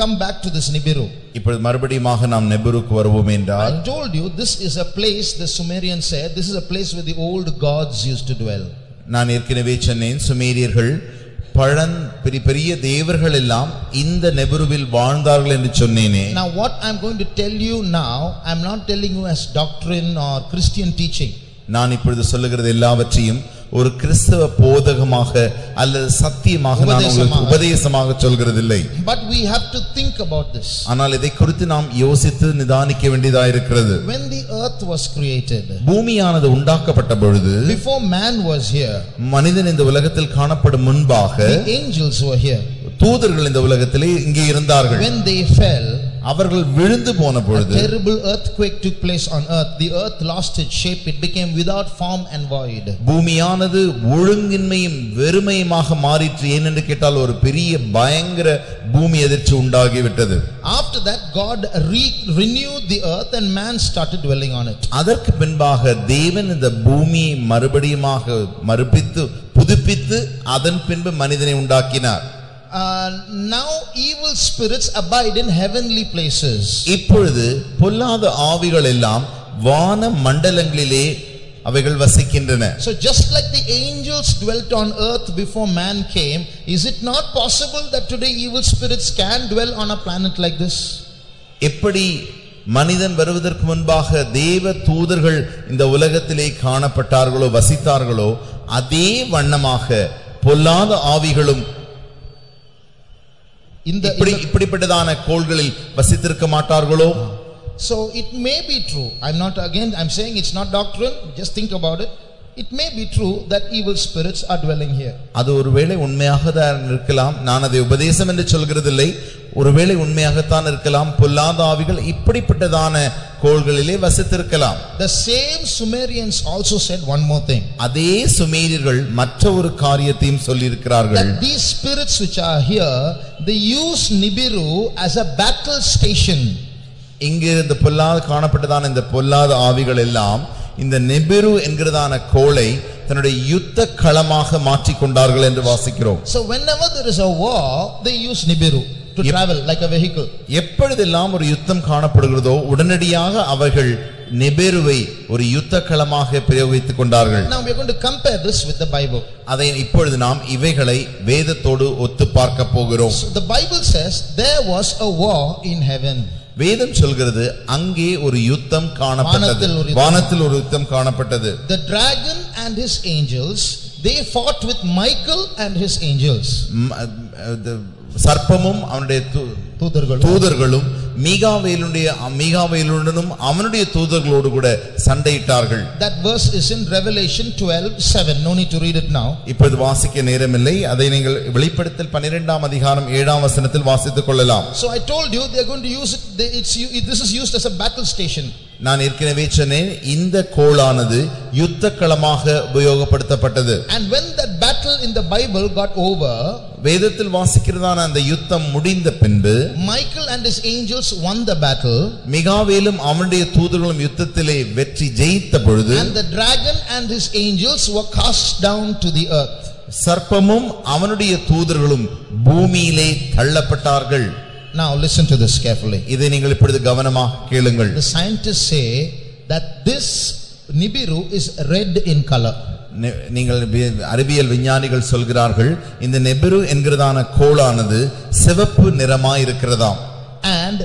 come back to this Nibiru. இப்பொழுது மறுபடியுமாக நாம் நெபுருக்கு வருவோம் என்றால், I told you this is a place, the Sumerians said this is a place where the old gods used to dwell. நான் ஏற்கனவே சொன்னேன் சுமேரியர்கள் பெரிய தேவர்கள் எல்லாம் இந்த நெபுருவில் வாழ்ந்தார்கள் என்று சொன்னேனே. Now what I am going to tell you now, I am not telling you as doctrine or Christian teaching. நான் இப்பொழுது சொல்லுகிறது எல்லாவற்றையும் ஒரு கிறிஸ்தவ போதகமாக அல்லது சத்தியமாக நான் உங்களுக்கு உபதேசமாக சொல்கிறதில்லை. But we have to think about this. ஆனால் இதை குறித்து நாம் யோசித்து நிதானிக்க வேண்டியதாக இருக்கிறது. When the earth was created, பூமியானது உண்டாக்கப்பட்ட பொழுது, before man was here, மனிதன் இந்த உலகத்தில் காணப்படும் முன்பாக the angels were here. தூதர்கள் இந்த உலகத்திலே இங்கே இருந்தார்கள். When they fell, அவர்கள் விழுந்து போன பொழுது, a terrible earthquake took place on earth. The earth lost its shape, it became without form and void. பூமியானது ஒழுங்கின்மையும் வெறுமையுமாக மாறிற்று. ஏனென்று கேட்டால் ஒரு பெரிய பயங்கர பூமி எதிர்ச்சி உண்டாகிவிட்டது. After that God renewed the earth and man started dwelling on it. அதற்கு பின்பாக தேவன் இந்த பூமியை மறுபடியுமாக புதுப்பித்து அதன் பின்பு மனிதனை உண்டாக்கினார். Now evil spirits abide in heavenly places. இப்பொழுது பொல்லாத ஆவிகள் எல்லாம் வான மண்டலங்களிலே அவைகள் வசிக்கின்றன. So just like the angels dwelt on earth before man came, is it not possible that today evil spirits can dwell on a planet like this? எப்படி மனிதன் வருவதற்கு முன்பாக தேவ தூதர்கள் இந்த உலகத்திலே காணப்பட்டார்களோ வசித்தார்களோ அதே வண்ணமாக பொல்லாத ஆவிகளும் இப்படிப்பட்டதான கோள்களில் வசித்திருக்க மாட்டார்களோ? So it may be true. I'm saying it's not doctrine, just think about it. It may be true that evil spirits are dwelling here. அது ஒருவேளை உண்மையாக தான் இருக்கலாம். நான் அதை உபதேசம் என்று சொல்கிறதில்லை. ஒருவேளை உண்மையாகத்தான் இருக்கலாம். பொல்லாத ஆவிகள் இப்படிப்பட்டதான கோள்களிலே வசித்திருக்கலாம். The same Sumerians also said one more thing. அதே சுமேரியர்கள் மற்ற ஒரு காரியத்தையும் சொல்லி இருக்கிறார்கள். That these spirits which are here, they use Nibiru as a battle station. இங்கே இந்த பொல்லாத காணப்பட்டதான இந்த பொல்லாத ஆவிகள் எல்லாம் இந்த நெபிரு என்கிறதான கோளை தன்னுடைய யுத்த களமாக மாற்றிக் கொண்டார்கள் என்று வாசிக்கிறோம். So whenever there is a war, they use Nibiru to travel like a vehicle. எப்பொழுதெல்லாம் ஒரு யுத்தம் காணப்படுகிறதோ உடனடியாக அவர்கள் நெபிருவை ஒரு யுத்த களமாக பிரயோகித்துக் கொண்டார்கள். Now we are going to compare this with the Bible. அதை இப்பொழுது நாம் இவைகளை வேதத்தோடு ஒத்து பார்க்க போகிறோம். So the Bible says there was a war in heaven. வேதம் சொல்கிறது அங்கே ஒரு யுத்தம் காணப்பட்டது. வானத்தில் ஒரு யுத்தம் காணப்பட்டது. The dragon and his angels, they fought with Michael and his angels. சர்ப்பமும் அவனுடைய தூதர்களும் மீகாவேலுடனும் அவனுடைய தூதர்களோடு கூட சண்டையிட்டார்கள். That verse is in Revelation 12:7. No need to read it now. இப்போது வாசிக்க நேரமில்லை. அதை நீங்கள் வெளிப்படுத்தல் 12ஆம் அதிகாரம் 7ஆம் வசனத்தில் வாசித்துக் கொள்ளலாம். So I told you they are going to use it. This is used as a battle station. நான் ஏற்கனவே சொன்னேன் இந்த கோளானது யுத்த களமாக உபயோகப்படுத்தப்பட்டது. And when that battle in the Bible got over, வேதத்தில் வாசிக்கிறதான அந்த யுத்தம் முடிந்த பின்பு Michael and his angels won the battle. மிகாவேலும் அவனுடைய தூதர்களும் யுத்தத்திலே வெற்றி ஜெயித்த பொழுது And the dragon and his angels were cast down to the earth. சர்ப்பமும் அவனுடைய தூதர்களும் பூமியிலே தள்ளப்பட்டார்கள். Now listen to this carefully. இதை நீங்கள் இப்பொழுது கவனமாக கேளுங்கள். The scientists say that this Nibiru is red in color. நீங்கள் அறிவியல் விஞ்ஞானிகள் சொல்கிறார்கள் இந்த நெபிரு என்கிறதான கோளானது சிவப்பு நிறமாய் இருக்கிறதாம். And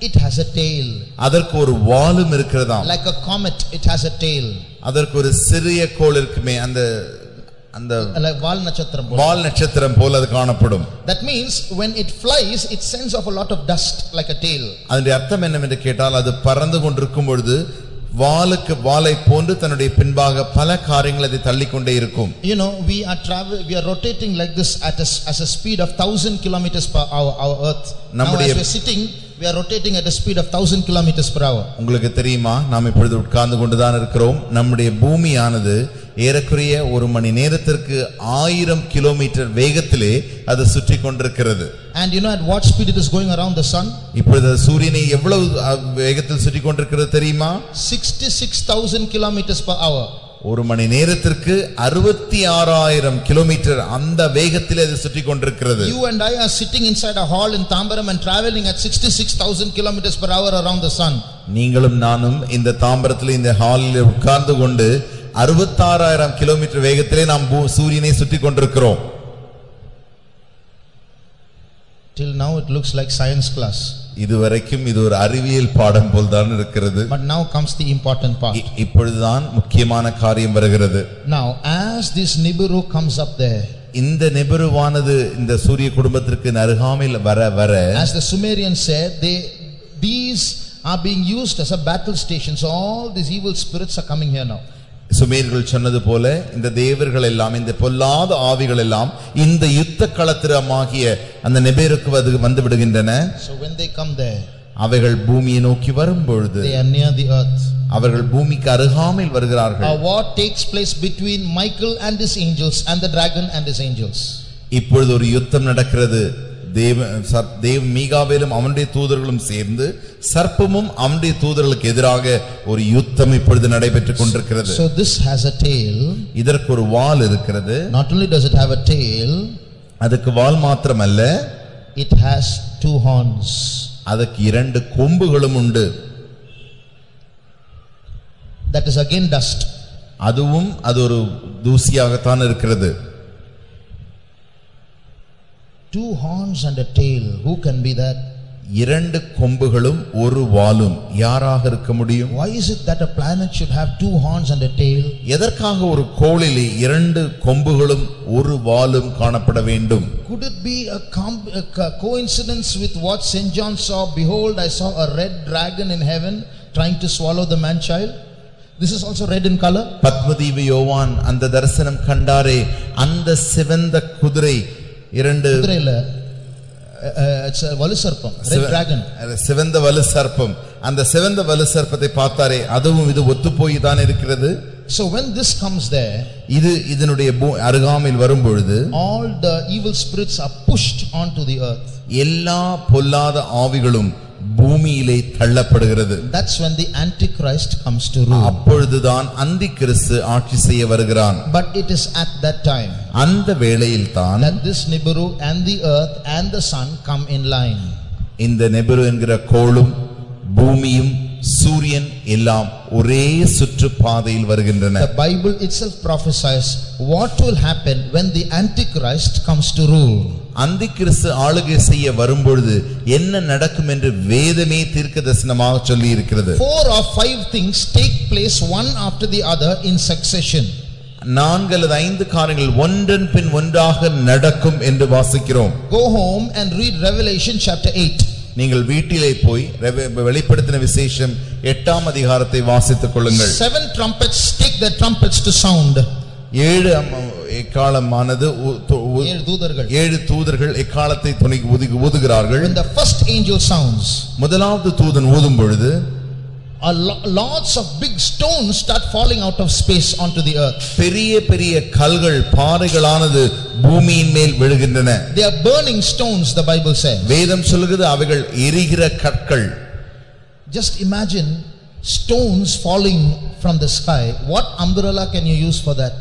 it has a tail. அதற்கு ஒரு வாலும் இருக்கிறதாம். Like a comet, it has a tail. அதற்கு ஒரு சிறிய கோள் இருக்குமே அந்த வால் நட்சத்திரம் போல அது காணப்படும். That means when it flies it sends off a lot of dust like a tail. அதனுடைய அர்த்தம் என்னவென்று கேட்டால் அது பறந்து கொண்டிருக்கும் பொழுது வாலை போன்று தன்னுடைய பின்பாக பல காரியங்களை அதை தள்ளிக்கொண்டே இருக்கும். You know, we are rotating like this at a speed of 1000 kilometers per hour, our earth. Now as we are sitting, we are rotating at a speed of 1000 kilometers per hour. உங்களுக்கு தெரியுமா நாம் இப்பொழுது உட்கார்ந்து கொண்டுதான் இருக்கிறோம். நம்முடைய பூமியானது ஏறக்குறைய ஒரு மணி நேரத்திற்கு 1000 கிலோமீட்டர் வேகத்திலே அது சுற்றி கொண்டிருக்கிறது. And you know at what speed it is going around the sun? இப்பொழுது சூரியனை எவ்வளவு வேகத்தில் சுற்றி கொண்டிருக்கிறது தெரியுமா? 66,000 kilometers per hour. ஒரு மணி நேரத்திற்கு 66,000 கிலோமீட்டர் அந்த வேகத்தில் அது சுற்றி கொண்டிருக்கிறது. You and I are sitting inside a hall in Tambaram and traveling at 66,000 kilometers per hour around the sun. நீங்களும் நானும் இந்த தாம்பரத்தில் இந்த ஹாலில் உட்கார்ந்து கொண்டு 66,000 கிலோமீட்டர் வேகத்திலே நாம் சூரியனை சுற்றி கொண்டிருக்கிறோம். Till now it looks like science class. இதுவரைக்கும் இது ஒரு அறிவியல் பாடம் போல்தான் இருக்கிறது. But now comes the important part. இப்பொழுதுதான் முக்கியமான காரியம் வருகிறது. Now as this Nibiru comes up there, இந்த நெபிருவானது இந்த சூரிய குடும்பத்திற்கு அருகாமையில் வர as the Sumerians said, these are being used as a battle station. So all these evil spirits are coming here now. சுமேரியர்கள் சொன்னது போல இந்த தேவர்கள் எல்லாம் இந்த பொல்லாத ஆவிகள் எல்லாம் இந்த யுத்த களத்திரமாகிய அந்த நெபிருக்கு வந்து விடுகின்றன. So when they come there, அவைகள் பூமியை நோக்கி வரும்பொழுது they are near the earth. அவர்கள் பூமிக்கு அருகாமையில் வருகிறார்கள். A war takes place between Michael and his angels and the dragon and his angels. இப்பொழுது ஒரு யுத்தம் நடக்கிறது. தேவ மீகாவேலும் அவனுடைய தூதர்களும் சேர்ந்து சர்ப்பமும் அவனுடைய தூதர்களுக்கு எதிராக ஒரு யுத்தம் இப்பொழுது நடைபெற்றுக் கொண்டிருக்கிறது. So this has a tail. இதற்கு ஒரு வால் இருக்கிறது. Not only does it have a tail, அதுக்கு வால் மாத்திரமல்ல, it has two horns. அதுக்கு 2 கொம்புகளும் உண்டு. That is again dust. அதுவும் அது ஒரு தூசியாகத்தான் இருக்கிறது. 2 horns and a tail. Who can be that? 2 கொம்புகளும் ஒரு வாலும் யாராக இருக்க முடியும்? Why is it that a planet should have 2 horns and a tail? எதற்காக ஒரு கோளிலே 2 கொம்புகளும் ஒரு வாலும் காணப்பட வேண்டும்? Could it be a coincidence with what St. John saw? Behold, I saw a red dragon in heaven trying to swallow the man child. This is also red in color. பத்மதீவு யோவான் அந்த தரிசனம் கண்டாரே, அந்த சிவந்த குதிரை இரண்டு குதிரையில it's a வலு சர்ப்பம், red dragon. சிவந்த வலு சர்ப்பம், அந்த சிவந்த வலு சர்ப்பத்தை பார்த்தாரே, அதுவும் இது ஒத்துப்போய் தான் இருக்கிறது. So when this comes there, இது இதனுடைய அருகாமையில் வரும்பொழுது all the evil spirits are pushed onto the earth. எல்லா பொல்லாத ஆவிகளும் பூமியிலே தள்ளப்படுகிறது. That's when the antichrist comes to rule. அப்பொழுதுதான் அந்திகிறிஸ்து ஆட்சி செய்ய வருகிறான். But it is at that time அந்த வேளையில் தான் that this Nibiru and the earth and the sun come in line. இந்த நெபிரு என்கிற கோளும் பூமியும் சூரியன் எல்லாம் ஒரே சுற்றுப்பாதையில் வருகின்றன. The Bible itself prophesies what will happen when the antichrist comes to rule. அந்திகிறிஸ்து ஆளுகை செய்ய வரும்பொழுது என்ன நடக்கும் என்று வேதமே தீர்க்கதரிசனமாக சொல்லி இருக்கிறது. 4 or 5 things take place one after the other in succession. 4 அல்லது 5 காரியங்கள் ஒன்றன் பின் ஒன்றாக நடக்கும் என்று வாசிக்கிறோம். Go home and read Revelation chapter 8. நீங்கள் வீட்டிலே போய் வெளிப்படுத்தின விசேஷம் 8ஆம் அதிகாரத்தை வாசித்துக் கொள்ளுங்கள். 7 trumpets take their trumpets to sound. 7 எக்காளமானது 7 தூதர்கள் எக்காளத்தை ஊதுகிறார்கள். When the first angel sounds, முதலாவது தூதன் ஊதும் பொழுது lots of big stones start falling out of space onto the earth. பெரிய பெரிய கல்கள் பாறைகளானது பூமியின் மேல் விழுகின்றன. They are burning stones, the Bible says. வேதம் சொல்கிறது அவைகள் எரிகிற கற்கள். Just imagine stones falling from the sky. What umbrella can you use for that?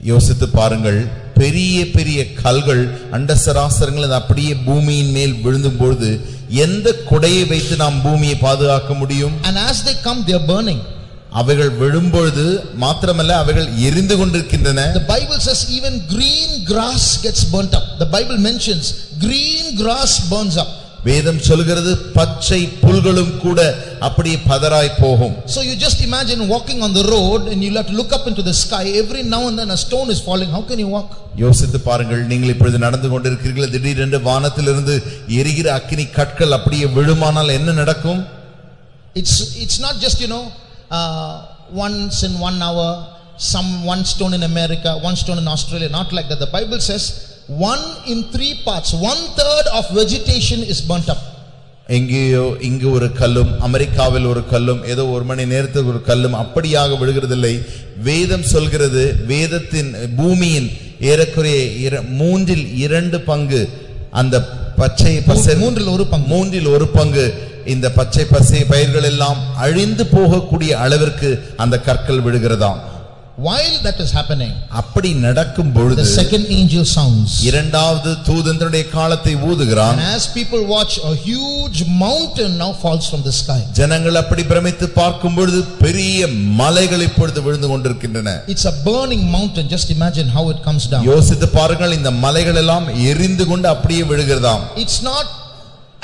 யோசித்து பாருங்கள், பெரிய பெரிய கல்கள் அண்டசராசரங்கள் அப்படியே பூமியின் மேல் விழுந்தும் பொழுது எந்த கொடையை வைத்து நாம் பூமியை பாதுகாக்க முடியும்? And as they come, they are burning. அவைகள் விழும்பொழுது மாத்திரமல்ல அவைகள் எரிந்து கொண்டிருக்கின்றன. The Bible says even green grass gets burnt up. The Bible mentions green grass burns up. வேதம் சொல்கிறது பச்சை புல்களும் கூட அப்படியே பதறாய் போகும். So you just imagine walking on the road and you have to look up into the sky. Every now and then a stone is falling. How can you walk? யோசித்து பாருங்கள், நீங்கள் இப்பொழுது நடந்து கொண்டிருக்கிறீர்கள், திடீரென்று வானத்திலிருந்து எரிகிற அக்கினி கற்கள் அப்படியே விழுமானால் என்ன நடக்கும்? It's not just once in 1 hour, one stone in America, one stone in Australia, not like that. The Bible says 1 in 3 parts, 1/3 of vegetation is burnt up. எங்கேயோ இங்கு ஒரு கல்லும் அமெரிக்காவில் ஒரு கல்லும் ஏதோ ஒரு மணி நேரத்துக்கு ஒரு கல்லும் அப்படியாக விழுகிறதில்லை. வேதம் சொல்கிறது, வேதத்தின் பூமியின் ஏறக்குறைய 2 பங்கு அந்த பச்சை பசை 1 பங்கு இந்த பச்சை பசை பயிர்கள் எல்லாம் அழிந்து போகக்கூடிய அளவிற்கு அந்த கற்கள் விழுகிறதாம். While that is happening, அப்படி நடக்கும் பொழுது the second angel sounds. இரண்டாவது தூதன் தன்னுடைய காலத்தை ஊதுகிறான். And as people watch, a huge mountain now falls from the sky. ஜனங்கள் அப்படி பிரமித்து பார்க்கும் பொழுது பெரிய மலைகள் இப்பொழுது விழுந்து கொண்டிருக்கின்றன. It's a burning mountain. Just imagine how it comes down. யோசித்து பாருங்கள், இந்த மலைகள் எல்லாம் எரிந்து கொண்டு அப்படியே விழுகிறதாம். It's not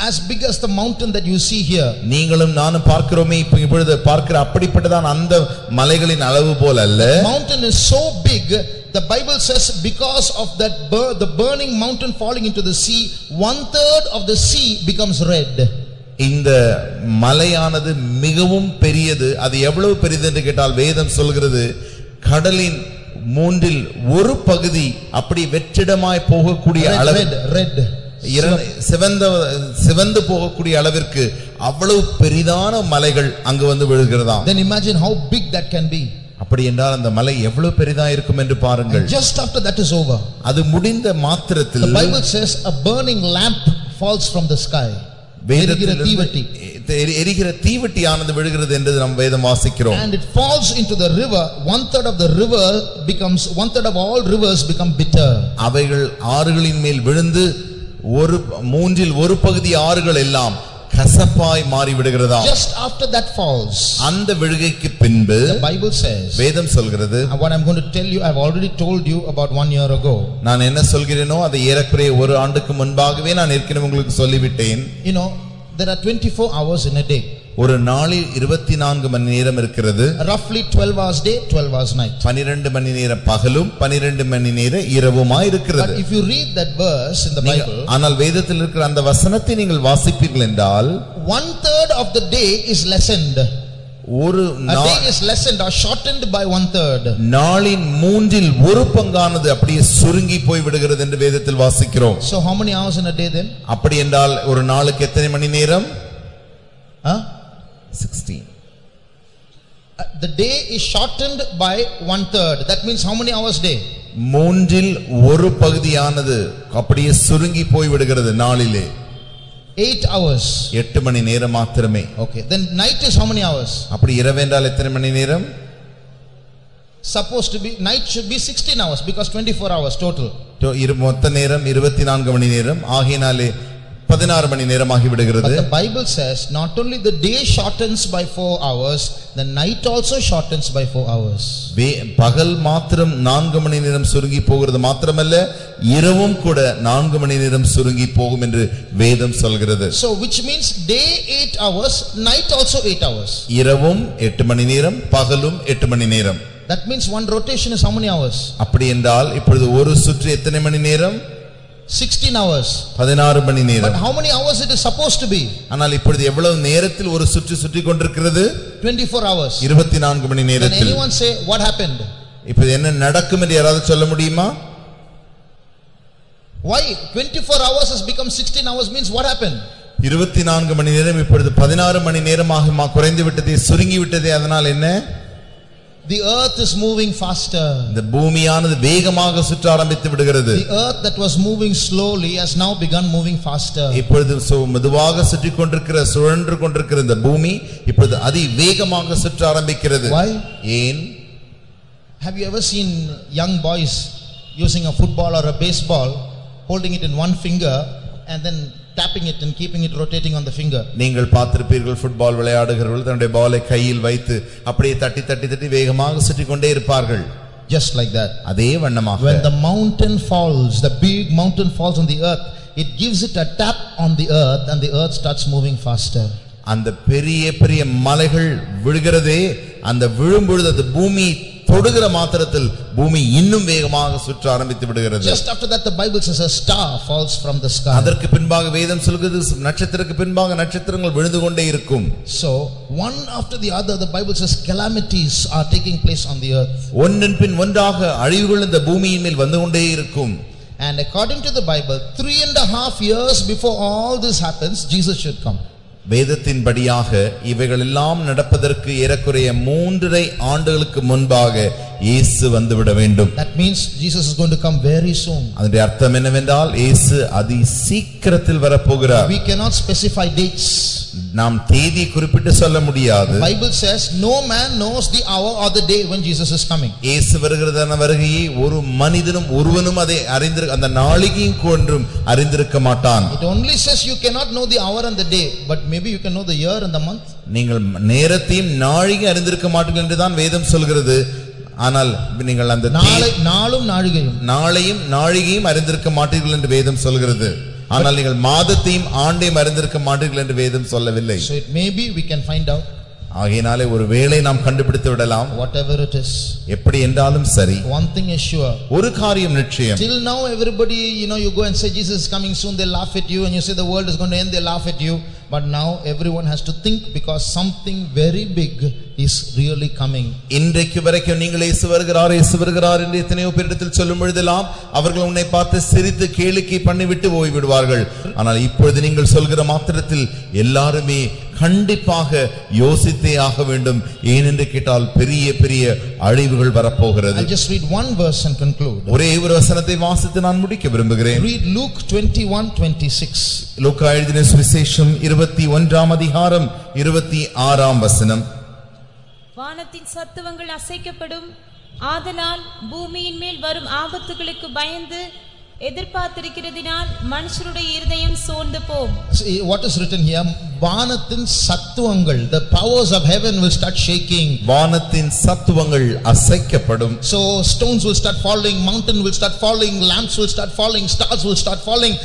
as big as the mountain that you see here. நீங்களும் நானும் பார்க்கிறோமே இப்பொழுது பார்க்கிற அப்படிப்பட்டதான் அந்த மலைகளின் அளவு போல அல்ல. Mountain is so big, the Bible says because of that the burning mountain falling into the sea, 1/3 of the sea becomes red. இந்த மலையானது மிகவும் பெரியது. அது எவ்வளவு பெரியது என்று கேட்டால் வேதம் சொல்கிறது கடலின் 1/3 பகுதி அப்படி வெற்றிடமாய் போகக்கூடிய அளவு red சிவந்து போகக்கூடிய அளவிற்கு அவ்வளவு பெரிதான மலைகள் அங்கு வந்து விழுகிறதாம். Then imagine how big that can be. அப்படி என்றால் அந்த மலை எவ்வளவு பெரிதா இருக்கும் என்று பாருங்கள். Just after that is over, அது முடிந்த மாத்திரத்தில் the Bible says a burning lamp falls from the sky. எரிகிற தீவட்டியானது விழுகிறது என்று நாம் வேதம் வாசிக்கிறோம். And it falls into the river. 1/3 of the river becomes 1/3 of all rivers become bitter. அவைகள் ஆறுகளின் மேல் விழுந்து 1/3 பகுதி ஆறுகள் எல்லாம் கசப்பாய் மாறி விடுகிறதா. Just after that falls, அந்த விழுகைக்கு பின்பு the Bible says, வேதம் சொல்கிறது, what I'm going to tell you I've already told you about 1 year ago. நான் என்ன சொல்கிறேனோ அதை ஏறக்குறைய 1 ஆண்டுக்கு முன்பாகவே நான் ஏற்கனவே உங்களுக்கு சொல்லிவிட்டேன். There are 24 hours in a day. ஒரு நாளில் 24 மணி நேரம் இருக்கிறது. Roughly 12 hours day, 12 hours night. 12 மணி நேரம் பகலும் 12 மணி நேரம் இரவுமாய் இருக்கிறது. But if you read that verse in the Bible, ஆனால் வேதத்தில் இருக்கிற அந்த வசனத்தை நீங்கள் வாசிப்பீர்கள் என்றால் 1/3 of the day is lessened. ஒரு A day is lessened or shortened by 1/3. நாளின் மூன்றில் ஒரு பங்கானது அப்படியே சுருங்கி போய் விடுகிறது என்று வேதத்தில் வாசிக்கிறோம். So how many hours in a day then? அப்படி என்றால் ஒரு நாளுக்கு எத்தனை மணி நேரம்? 16. The day is shortened by 1/3. That means how many hours day? மூன்றில் ஒரு பகுதியானது அப்படியே சுருங்கி போய் விடுகிறது நாளிலே. 8 hours. 8 மணி நேரம் மாத்திரமே. Okay, then night is how many hours? அப்படி இரவு என்றால் எத்தனை மணி நேரம்? Supposed to be night should be 16 hours because 24 hours total. மொத்த நேரம் 24 மணி நேரம் ஆகினாலே 16 மணி நேரமாகி விடுகிறது. But the Bible says not only the day shortens by 4 hours, the night also shortens by 4 hours. பகல் மாத்திரம் 4 மணி நேரம் சுருங்கி போகிறது மாத்திரமல்ல இரவும் கூட 4 மணி நேரம் சுருங்கி போகும் என்று வேதம் சொல்கிறது. So which means day 8 hours, night also 8 hours. இரவும் 8 மணி நேரம் பகலும் 8 மணி நேரம். That means one rotation is how many hours? அப்படி என்றால் இப்பொழுது ஒரு சுற்று எத்தனை மணி நேரம்? 16 hours. 16 மணி நேரம். But how many hours it is supposed to be? ஆனால் இப்பொழுது எவ்வளவு நேரத்தில் ஒரு சுற்று சுற்றி கொண்டிருக்கிறது? 24 hours. 24 மணி நேரத்தில். Can anyone say what happened? இப்ப என்ன நடக்கும் என்று யாராவது சொல்ல முடியுமா? Why 24 hours has become 16 hours means what happened? 24 மணி நேரம் இப்பொழுது 16 மணி நேரமாக குறைந்து விட்டதே, சுருங்கி விட்டதே. அதனால் என்ன? The earth is moving faster. இந்த பூமியானது வேகமாக சுற்ற ஆரம்பித்து விடுகிறது. The earth that was moving slowly has now begun moving faster. இப்பொழுது மெதுவாக சுற்றி கொண்டிருக்கிற சுழன்று கொண்டிருக்கிற இந்த பூமி இப்பொழுது அதி வேகமாக சுற்ற ஆரம்பிக்கிறது. Why? ஏன்? Have you ever seen young boys using a football or a baseball, holding it in one finger and then tapping it and keeping it rotating on the finger? நீங்கள் பார்த்திருப்பீர்கள், ஃபுட்பால் விளையாடுகிறவர்கள் தன்னுடைய பாலை கையில் வைத்து அப்படியே தட்டி தட்டி தட்டி வேகமாக சுற்றி கொண்டே இருப்பார்கள். Just like that. அதே வண்ணமாக when the mountain falls, the big mountain falls on the earth, it gives it a tap on the earth and the earth starts moving faster. அந்த பெரிய பெரிய மலைகள் விழுகிறதே, அந்த விழும்பொழுது அந்த பூமி தொடுகிற மாத்திரத்தில் பூமி இன்னும் வேகமாக சுற்ற ஆரம்பித்து விடுகிறது. Just after that the Bible says a star falls from the sky. அதற்கு பின்பாக வேதம் சொல்கிறது நட்சத்திரத்துக்கு பின்பாக நட்சத்திரங்கள் விழுந்து கொண்டே இருக்கும். So one after the other the Bible says calamities are taking place on the earth. ஒன்றின் பின் ஒன்றாக அழிவுகள் இந்த பூமியின் மேல் வந்து கொண்டே இருக்கும். And according to the Bible 3.5 years before all this happens Jesus should come. வேதத்தின்படியாக இவைகள் எல்லாம் நடப்பதற்கு ஏறக்குறைய 3.5 ஆண்டுகளுக்கு முன்பாக இயேசு வந்துவிட வேண்டும். That means Jesus is going to come very soon. அதனுடைய அர்த்தம் என்னவென்றால் இயேசு அதி சீக்கிரத்தில் வரப்போகிறார். We cannot specify dates. நாம் தேதி குறிப்பிட்டு சொல்ல முடியாது. The Bible says no man knows the hour or the day when Jesus is coming. இயேசு வருகிறதான வருகையை ஒரு மனிதனும் ஒருவனும் அதை அந்த நாளிகையும் கொன்றும் அறிந்திருக்க மாட்டான். It only says you cannot know the hour and the day, but maybe you can know the year and the month. நீங்கள் நேரத்தையும் நாழிகை அறிந்திருக்க மாட்டீர்கள் என்று தான் வேதம் சொல்கிறது. ஆனால் நீங்கள் அந்த நாளும் நாளையும் நாழிகையும் அறிந்திருக்க மாட்டீர்கள் என்று வேதம் சொல்கிறது. ஆனால் நீங்கள் மாதத்தையும் ஆண்டையும் அறிந்திருக்க மாட்டீர்கள் என்று வேதம் சொல்லவில்லை. So it may be we can find out. ஆகையினாலே ஒரு வேளை நாம் கண்டுபிடித்து விடலாம். Whatever it is. எப்படி என்றாலும் சரி. One thing is sure. ஒரு காரியம் நிச்சயம். Till now everybody, you go and say Jesus is coming soon, they laugh at you, and you say the world is going to end, they laugh at you. But now everyone has to think because something very big is really coming. இன்றைக்கு வரைக்கும் நீங்கள் இயேசு வருகிறார் என்று எத்தனையோ பேரிடத்தில் சொல்லும் பொழுதெல்லாம் அவர்கள் உன்னை பார்த்து சிரித்து கேளிக்கை பண்ணிவிட்டு போய்விடுவார்கள். ஆனால் இப்பொழுது நீங்கள் சொல்கிற மாத்திரத்தில் எல்லாருமே கண்டிப்பாக யோசித்தே ஆக வேண்டும். ஏனென்று கேட்டால் பெரிய பெரிய அழிவுகள் வரப்போகிறது. I'll just read one verse and conclude. ஒரே ஒரு வசனத்தை வாசித்து நான் முடிக்க விரும்புகிறேன். Read Luke 21:26. லூக்கா எழுதின சுவிசேஷம் 21ஆம் அதிகாரம் 26ஆம் வசனம். வானத்தின் சத்துவங்கள் அசைக்கப்படும், ஆதலால் பூமியின் மேல் வரும் ஆபத்துகளுக்கு பயந்து எதிர்பார்த்திருக்கிறதினால் மனுஷருடைய இருதயம் சோர்ந்து போம். What is written here? வானத்தின் சத்துவங்கள், the powers of heaven will start shaking. வானத்தின் சத்துவங்கள் அசைக்கப்படும். So stones will start falling, mountain will start falling, lamps will start falling, stars will start falling,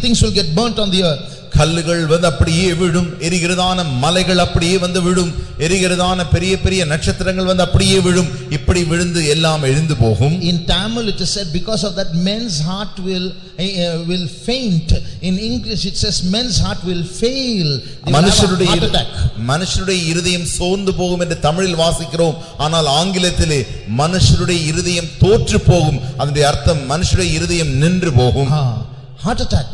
things will get burnt on the earth. கல்லுகள் வந்து அப்படியே விழும், எரிகிறதான மலைகள் அப்படியே வந்து விழும், எரிகிறதான பெரிய பெரிய நட்சத்திரங்கள் வந்து அப்படியே விழும், இப்படி விழுந்து எல்லாம் எழுந்து போகும். In Tamil it is said because of that men's heart will faint. In English it says men's heart will fail. மனுஷருடைய இருதயம் சோர்ந்து போகும் என்று தமிழில் வாசிக்கிறோம். ஆனால் ஆங்கிலத்திலே மனுஷருடைய இருதயம் தோற்று போகும். அதனுடைய அர்த்தம் மனுஷருடைய இருதயம் நின்று போகும். Heart attack.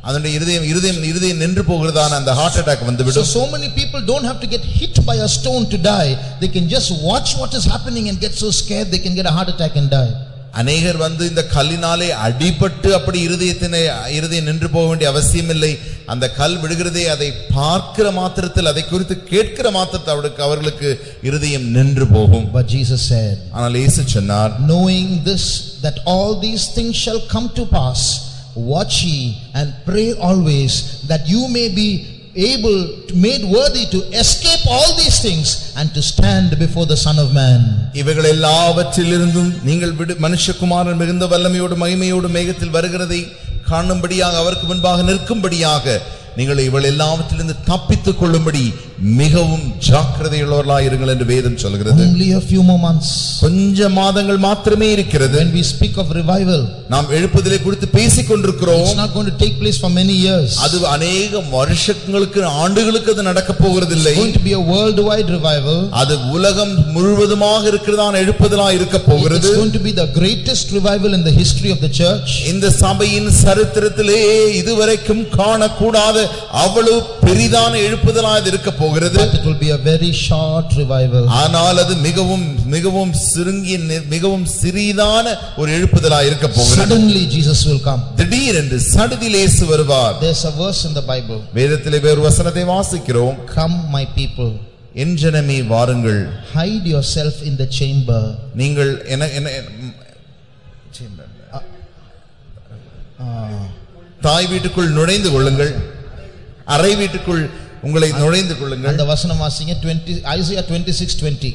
அதனுடைய இருதயம் நின்று போகிறதான அந்த ஹார்ட் அட்டாக் வந்துவிடும். So many people don't have to get hit by a stone to die. They can just watch what is happening and get so scared they can get a heart attack and die. அநேகர் வந்து இந்த கல்லினாலே அடிபட்டு அப்படி இருதயம் நின்று போக வேண்டிய அவசியம் இல்லை. அந்த கல் விடுகிறதே அதை பார்க்கிற மாத்திரத்தில், அதை குறித்து கேட்கிற மாத்திரத்தில் அவர்களுக்கு இருதயம் நின்று போகும். But Jesus said, ஆனால் இயேசு சொன்னார், knowing this that all these things shall come to pass, watch ye and pray always, that you may be made worthy to escape all these things and to stand before the Son of Man. இவைகள் எல்லாவற்றிலிருந்தும் நீங்கள் மனுஷகுமாரன் மிகுந்த வல்லமையோடு மகிமையோடு மேகத்தில் வருகிறதை காணும்படியாக அவருக்கு முன்பாக நிற்கும்படியாக நீங்கள் இவள் எல்லாவற்றிலிருந்து தப்பித்துக் கொள்ளும்படி மிகவும் ஜாக்கிரதையுள்ளவர்களாய் இருங்கள் என்று வேதம் சொல்கிறது. Only a few more months. கொஞ்ச மாதங்கள் மாத்திரமே இருக்கிறது. When we speak of revival, நாம் எழுப்புதலை குறித்து பேசிக் கொண்டிருக்கிறோம். It's not going to take place for many years. அது அநேக வருஷங்களுக்கு ஆண்டுகளுக்கு அது நடக்க போகிறதில்லை. It's going to be a worldwide revival. அது உலகம் முழுவதுமாக இருக்கிறதான எழுப்புதலாய் இருக்க போகிறது. It's going to be the greatest revival in the history of the church. இந்த சபையின் சரித்திரத்திலே இதுவரைக்கும் காணக்கூடாத அவ்வளவு பெரிதான எழுப்புதலாய் இருக்க போகிறது. But it will be a very short revival. ஆனால் அது மிகவும் மிகவும் சிறிதான ஒரு எழுப்புதலாய் இருக்க போகிறது. Suddenly Jesus will come. திடீரென்று சடுதியில் இயேசு வருவார். There's a verse in the Bible. வேதத்திலே ஒரு வசனத்தை வாசிக்கிறோம். Come my people, என் ஜனமே வாருங்கள், hide yourself in the chamber. நீங்கள் தாய் வீட்டுக்குள் நுழைந்து கொள்ளுங்கள், அறை வீட்டுக்குள் உங்களை நுழைந்து கொள்ளுங்கள். அந்த வசனம் வாசிங்க, Isaiah 26:20.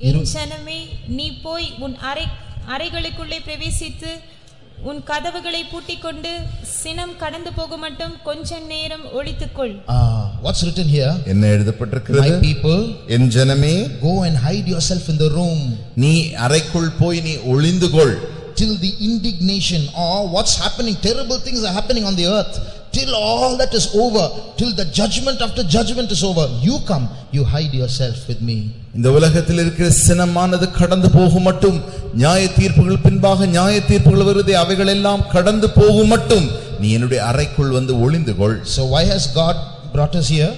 என் ஜனமே, நீ போய் உன் அறைகளுக்குள்ளே பிரவேசித்து உன் கதவுகளை பூட்டிக்கொண்டு சினம் கடந்து போக மட்டும் கொஞ்ச நேரம் ஒளித்துக்கொள். What's written here? என்ன எழுதப்பட்டிருக்கிறது? My people, என் ஜனமே, go and hide yourself in the room. நீ அறைக்குள் போய் நீ ஒளிந்து கொள். Till the indignation or what's happening, terrible things are happening on the earth, till all that is over, till the judgment after judgment is over, you come, you hide yourself with me. இந்த உலகத்தில் இருக்கிற சினமானது கடந்து போகும் மட்டும், நியாய தீர்ப்புகள் பின்பாக நியாய தீர்ப்புகள் வருதே, அவைகள் எல்லாம் கடந்து போகும் மட்டும் நீ என்னுடைய அறைக்குள் வந்து ஒளிந்து கொள். So why has God brought us here?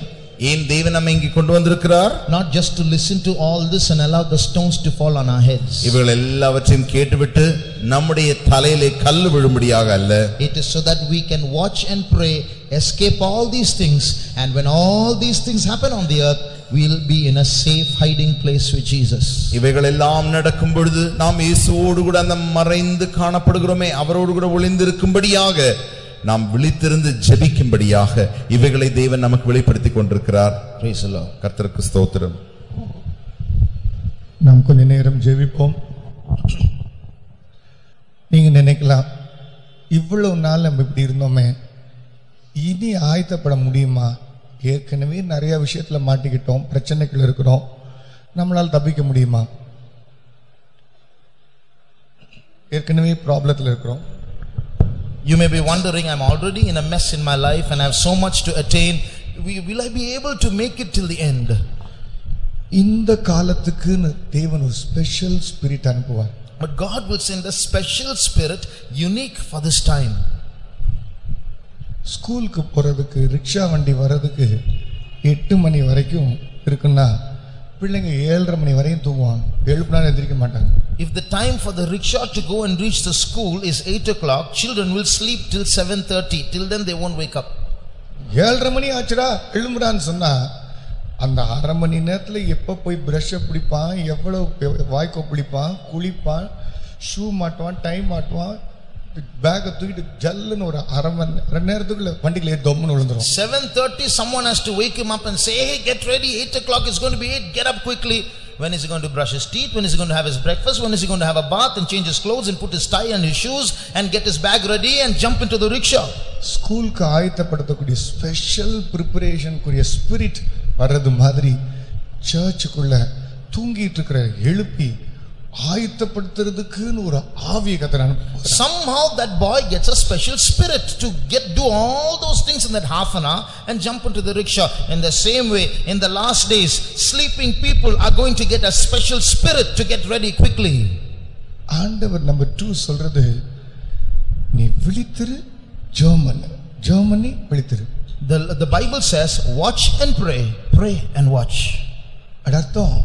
ஏன் தேவன் நம்மை இங்கே கொண்டு வந்திருக்கிறார்? Not just to listen to all this and allow the stones to fall on our heads. இவைகள் எல்லாவற்றையும் கேட்டுவிட்டு நம்முடைய தலையிலே கல்லு விழும்படியாக அல்ல. It is so that we can watch and pray, escape all these things, and when all these things happen on the earth, we will be in a safe hiding place with Jesus. இவைகள் எல்லாம் நடக்கும் பொழுது நாம் இயேசுவோடு கூட அந்த மறைந்து காணப்படுகிறோமே, அவரோடு கூட ஒளிந்திருக்கும்படியாக, நாம் விழித்திருந்து ஜெபிக்கும்படியாக இவைகளை தேவன் நமக்கு வெளிப்படுத்திக் கொண்டிருக்கிறார். Praise the Lord. கர்த்தருக்கு ஸ்தோத்திரம். நாம் கொஞ்ச நேரம் ஜெபிப்போம். நீங்க நினைக்கலாம், இவ்வளவு நாள் நம்ம இப்படி இருந்தோமே, இனி ஆயத்தப்பட முடியுமா? ஏற்கனவே நிறைய விஷயத்துல மாட்டிக்கிட்டோம், பிரச்சனைகள் இருக்கிறோம், நம்மளால் தப்பிக்க முடியுமா? ஏற்கனவே ப்ராப்ளத்தில் இருக்கிறோம். You may be wondering, I'm already in a mess in my life and I have so much to attain. Will I be able to make it till the end? இந்த காலத்துக்குன்னு தேவன் ஒரு ஸ்பெஷல் ஸ்பிரிட் அனுப்புவார். But God will send a special spirit unique for this time. ஸ்கூலுக்கு போறதுக்கு ரிக்ஷா வண்டி வர்றதுக்கு 8 மணி வரைக்கும் இருக்குன்னா பிள்ளைங்க 7:30 மணி வரையும் தூங்குவாங்க, எழுப்புனாலும் எந்திரிக்க மாட்டாங்க. If the time for the rickshaw to go and reach the school is 8 o'clock, children will sleep till 7:30. Till then they won't wake up. 7:30 மணி ஆச்சுடா எழும்புடான்னு சொன்னா அந்த 1/2 மணி நேரத்துல எப்ப போய் பிரஷ் பிடிப்பான், எவ்வளவு வாய்க்கோ பிடிப்பான், குளிப்பான், ஷூ மாட்டுவான், டை மாட்டுவான், பேக் தூக்கிட்டு ஜல்லுன்னு ஒரு 1/2 மணி நேரத்துக்குள்ள வண்டிக்குள்ள ஏறி தொம்முன்னு விழுந்துரும். 7:30 someone has to wake him up and say, hey, get ready, 8 o'clock is going to be 8, get up quickly. When is he going to brush his teeth? When is he going to have his breakfast? When is he going to have a bath and change his clothes and put his tie and his shoes and get his bag ready and jump into the rickshaw? ஸ்கூலுக்கு ஆயத்தப்படுத்தக்கூடிய ஸ்பெஷல் ப்ரிப்பரேஷன் கூடிய ஸ்பிரிட் வர்றது மாதிரி சர்ச்சுக்குள்ள தூங்கிட்டு இருக்கிற எழுப்பி ஆயத்தப்படுத்துறதுக்குன்னு ஒரு ஆவியை கர்த்தர் அனுப்புவார். Somehow that boy gets a special spirit to do all those things in that half an hour and jump into the rickshaw. In the same way, in the last days, sleeping people are going to get a special spirit to get ready quickly. ஆண்டவர் நம்பர் 2 சொல்றது, நீ விழித்திரு ஜெபம் விழித்திரு. The Bible says, watch and pray and watch. அர்த்தம்,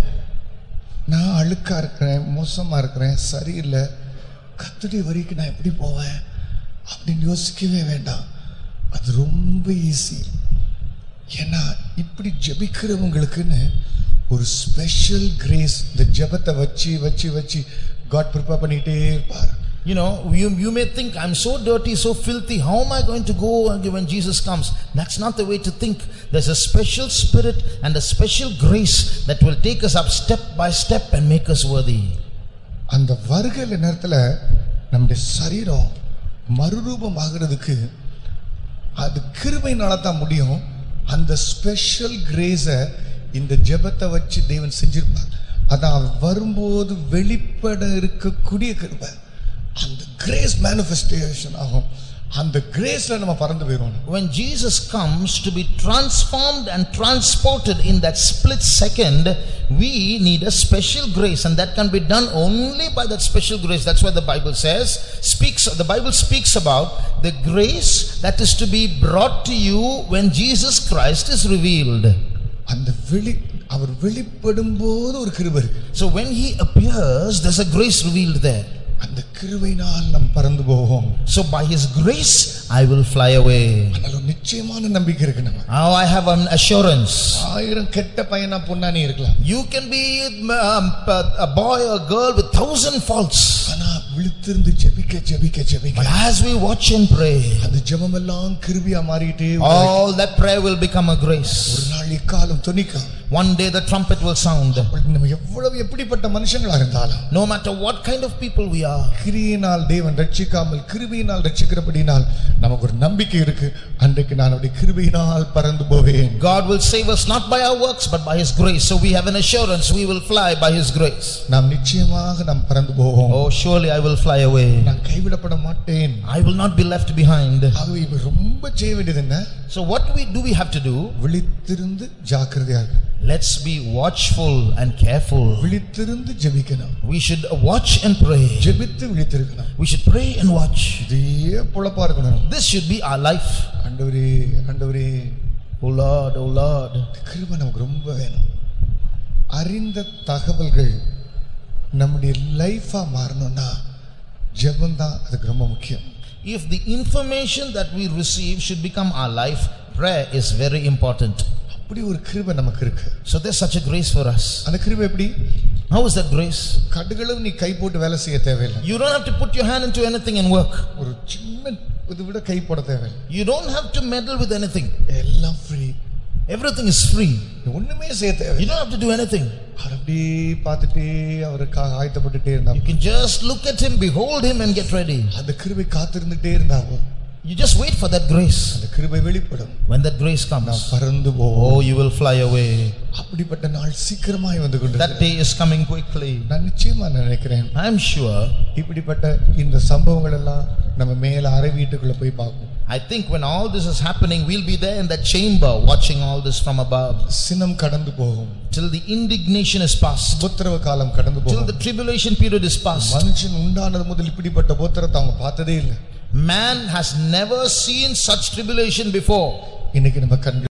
நான் அழுக்கா இருக்கிறேன், மோசமா இருக்கிறேன், சரியில்லை, கர்த்தருடைய வரைக்கும் நான் எப்படி போவேன் அப்படின்னு யோசிக்கவே வேண்டாம். அது ரொம்ப ஈஸி. ஏன்னா இப்படி ஜெபிக்கிறவங்களுக்குன்னு ஒரு ஸ்பெஷல் கிரேஸ், இந்த ஜெபத்தை வச்சு வச்சு வச்சு காட் ப்ரிப்பேர் பண்ணிட்டே இருப்பார். You know, you may think, I'm so dirty, so filthy, how am I going to go when Jesus comes? That's not the way to think. There's a special spirit and a special grace that will take us up step by step and make us worthy. அந்த வருகையில நேரத்துல நம்முடைய சரீரம் மறுரூபம் ஆகிறதுக்கு அது கிருபையினால தான் முடியும். அந்த ஸ்பெஷல் கிரேஸை இந்த ஜெபத்தை வச்சு தேவன் செஞ்சிருப்பார். அதான் வரும்போது வெளிப்பட இருக்கக்கூடிய கிருபை, அந்த கிரேஸ் மேனிஃபெஸ்டேஷன் ஆகும். அந்த கிரேஸ்ல நம்ம பறந்து போயிரோம். When Jesus comes to be transformed and transported in that split second, we need a special grace, and that can be done only by that special grace. That's why the Bible speaks about the grace that is to be brought to you when Jesus Christ is revealed. அந்த அவர் வெளிப்படும்போது ஒரு கிருபை இருக்கு. So when he appears, there's a grace revealed there. அந்த கிருபையினால் நாம் பறந்து போவோம். So by his grace I will fly away. அதனால நிச்சயமான நம்பிக்கை இருக்கு நமக்கு. Now I have an assurance. ஆயிரம் கெட்ட பையனா பொண்ணா நீ இருக்கலாம். You can be a boy or girl with 1,000 faults. ஆனா விழித்திருந்து ஜெபிக்க But as we watch and pray, அந்த ஜெபம் எல்லாம் கிருபையா மாறிட்டே all that prayer will become a grace. ஒரு நாள் இக்காலம் தொனிக்கும். One day the trumpet will sound. நம்ம எவ்வளவு எப்படிப்பட்ட மனுஷங்களா இருந்தாலும், no matter what kind of people we are, கிருபையினால் தேவன் ரட்சிக்காமல் கிருபையினால் ரட்சிக்கிறபடியால் நமக்கு ஒரு நம்பிக்கை இருக்கு. அன்றைக்கு நான் அவருடைய கிருபையினால் பறந்து போவேன். God will save us not by our works but by his grace. So we have an assurance we will fly by his grace. நாம் நிச்சயமாக நாம் பறந்து போவோம். Oh, surely I will fly away. நான் கைவிடப்பட மாட்டேன். I will not be left behind. ஆகவே ரொம்ப செய்ய வேண்டியது என்ன? So what do we have to do? விழித்திருந்து ஜாக்கிரதையா இரு. Let's be watchful and careful. விழித்திருந்து ஜெபிக்கணும். We should watch and pray. ஜெபித்து விழித்திருக்கணும். We should pray and watch. இதே பொழப்பா இருக்கணும். This should be our life. ஆண்டவரே, oh Lord, கிருபை நமக்கு ரொம்ப வேணும். அறிந்த தகவல்கள் நம்முடைய லைஃபா மாறணும்னா ஜெபம் தான் அதுக்கு ரொம்ப முக்கியம். If the information that we receive should become our life, prayer is very important. அப்படி ஒரு கிருபை நமக்கு இருக்கு. So there's such a grace for us. அந்த கிருபை எப்படி? How is that grace? கடுகளவு நீ கை போட்டு வேலை செய்ய தேவையில்லை. You don't have to put your hand into anything and work. ஒரு சின்ன இது விட கை போட தேவையில்லை. You don't have to meddle with anything. எல்லாம் ஃப்ரீ. Everything is free. ஒண்ணுமே செய்ய தேவையில்லை. You don't have to do anything. அவர் அப்படியே பார்த்துட்டே அவருக்காக ஆயத்தப்பட்டுட்டே இருந்தா, you can just look at him, behold him and get ready. அந்த கிருபை காத்திருந்துட்டே இருந்தா, you just wait for that grace. அந்த கிருபை வெளிப்படும். When that grace comes, நாம் பறந்து போவோம். oh, you will fly away. அப்படிப்பட்ட நாள் சீக்கிரமாய் வந்து கொண்டிருக்கிறது. That day is coming quickly. நான் நிச்சயமா நினைக்கிறேன், I am sure, இப்படிப்பட்ட இந்த சம்பவங்கள் எல்லாம் நம்ம மேல அறை வீட்டுக்குள்ள போய் பார்ப்போம். I think when all this is happening, we'll be there in that chamber watching all this from above. சினம் கடந்து போகும். Till the indignation is past. உபத்திரவ காலம் கடந்து போகும். Till the tribulation period is past. மனுஷன் உண்டானது முதல் இப்படிப்பட்ட உபத்திரத்தை அவங்க பார்த்ததே இல்லை. Man has never seen such tribulation before. இன்னைக்கு நம்ம கண்டு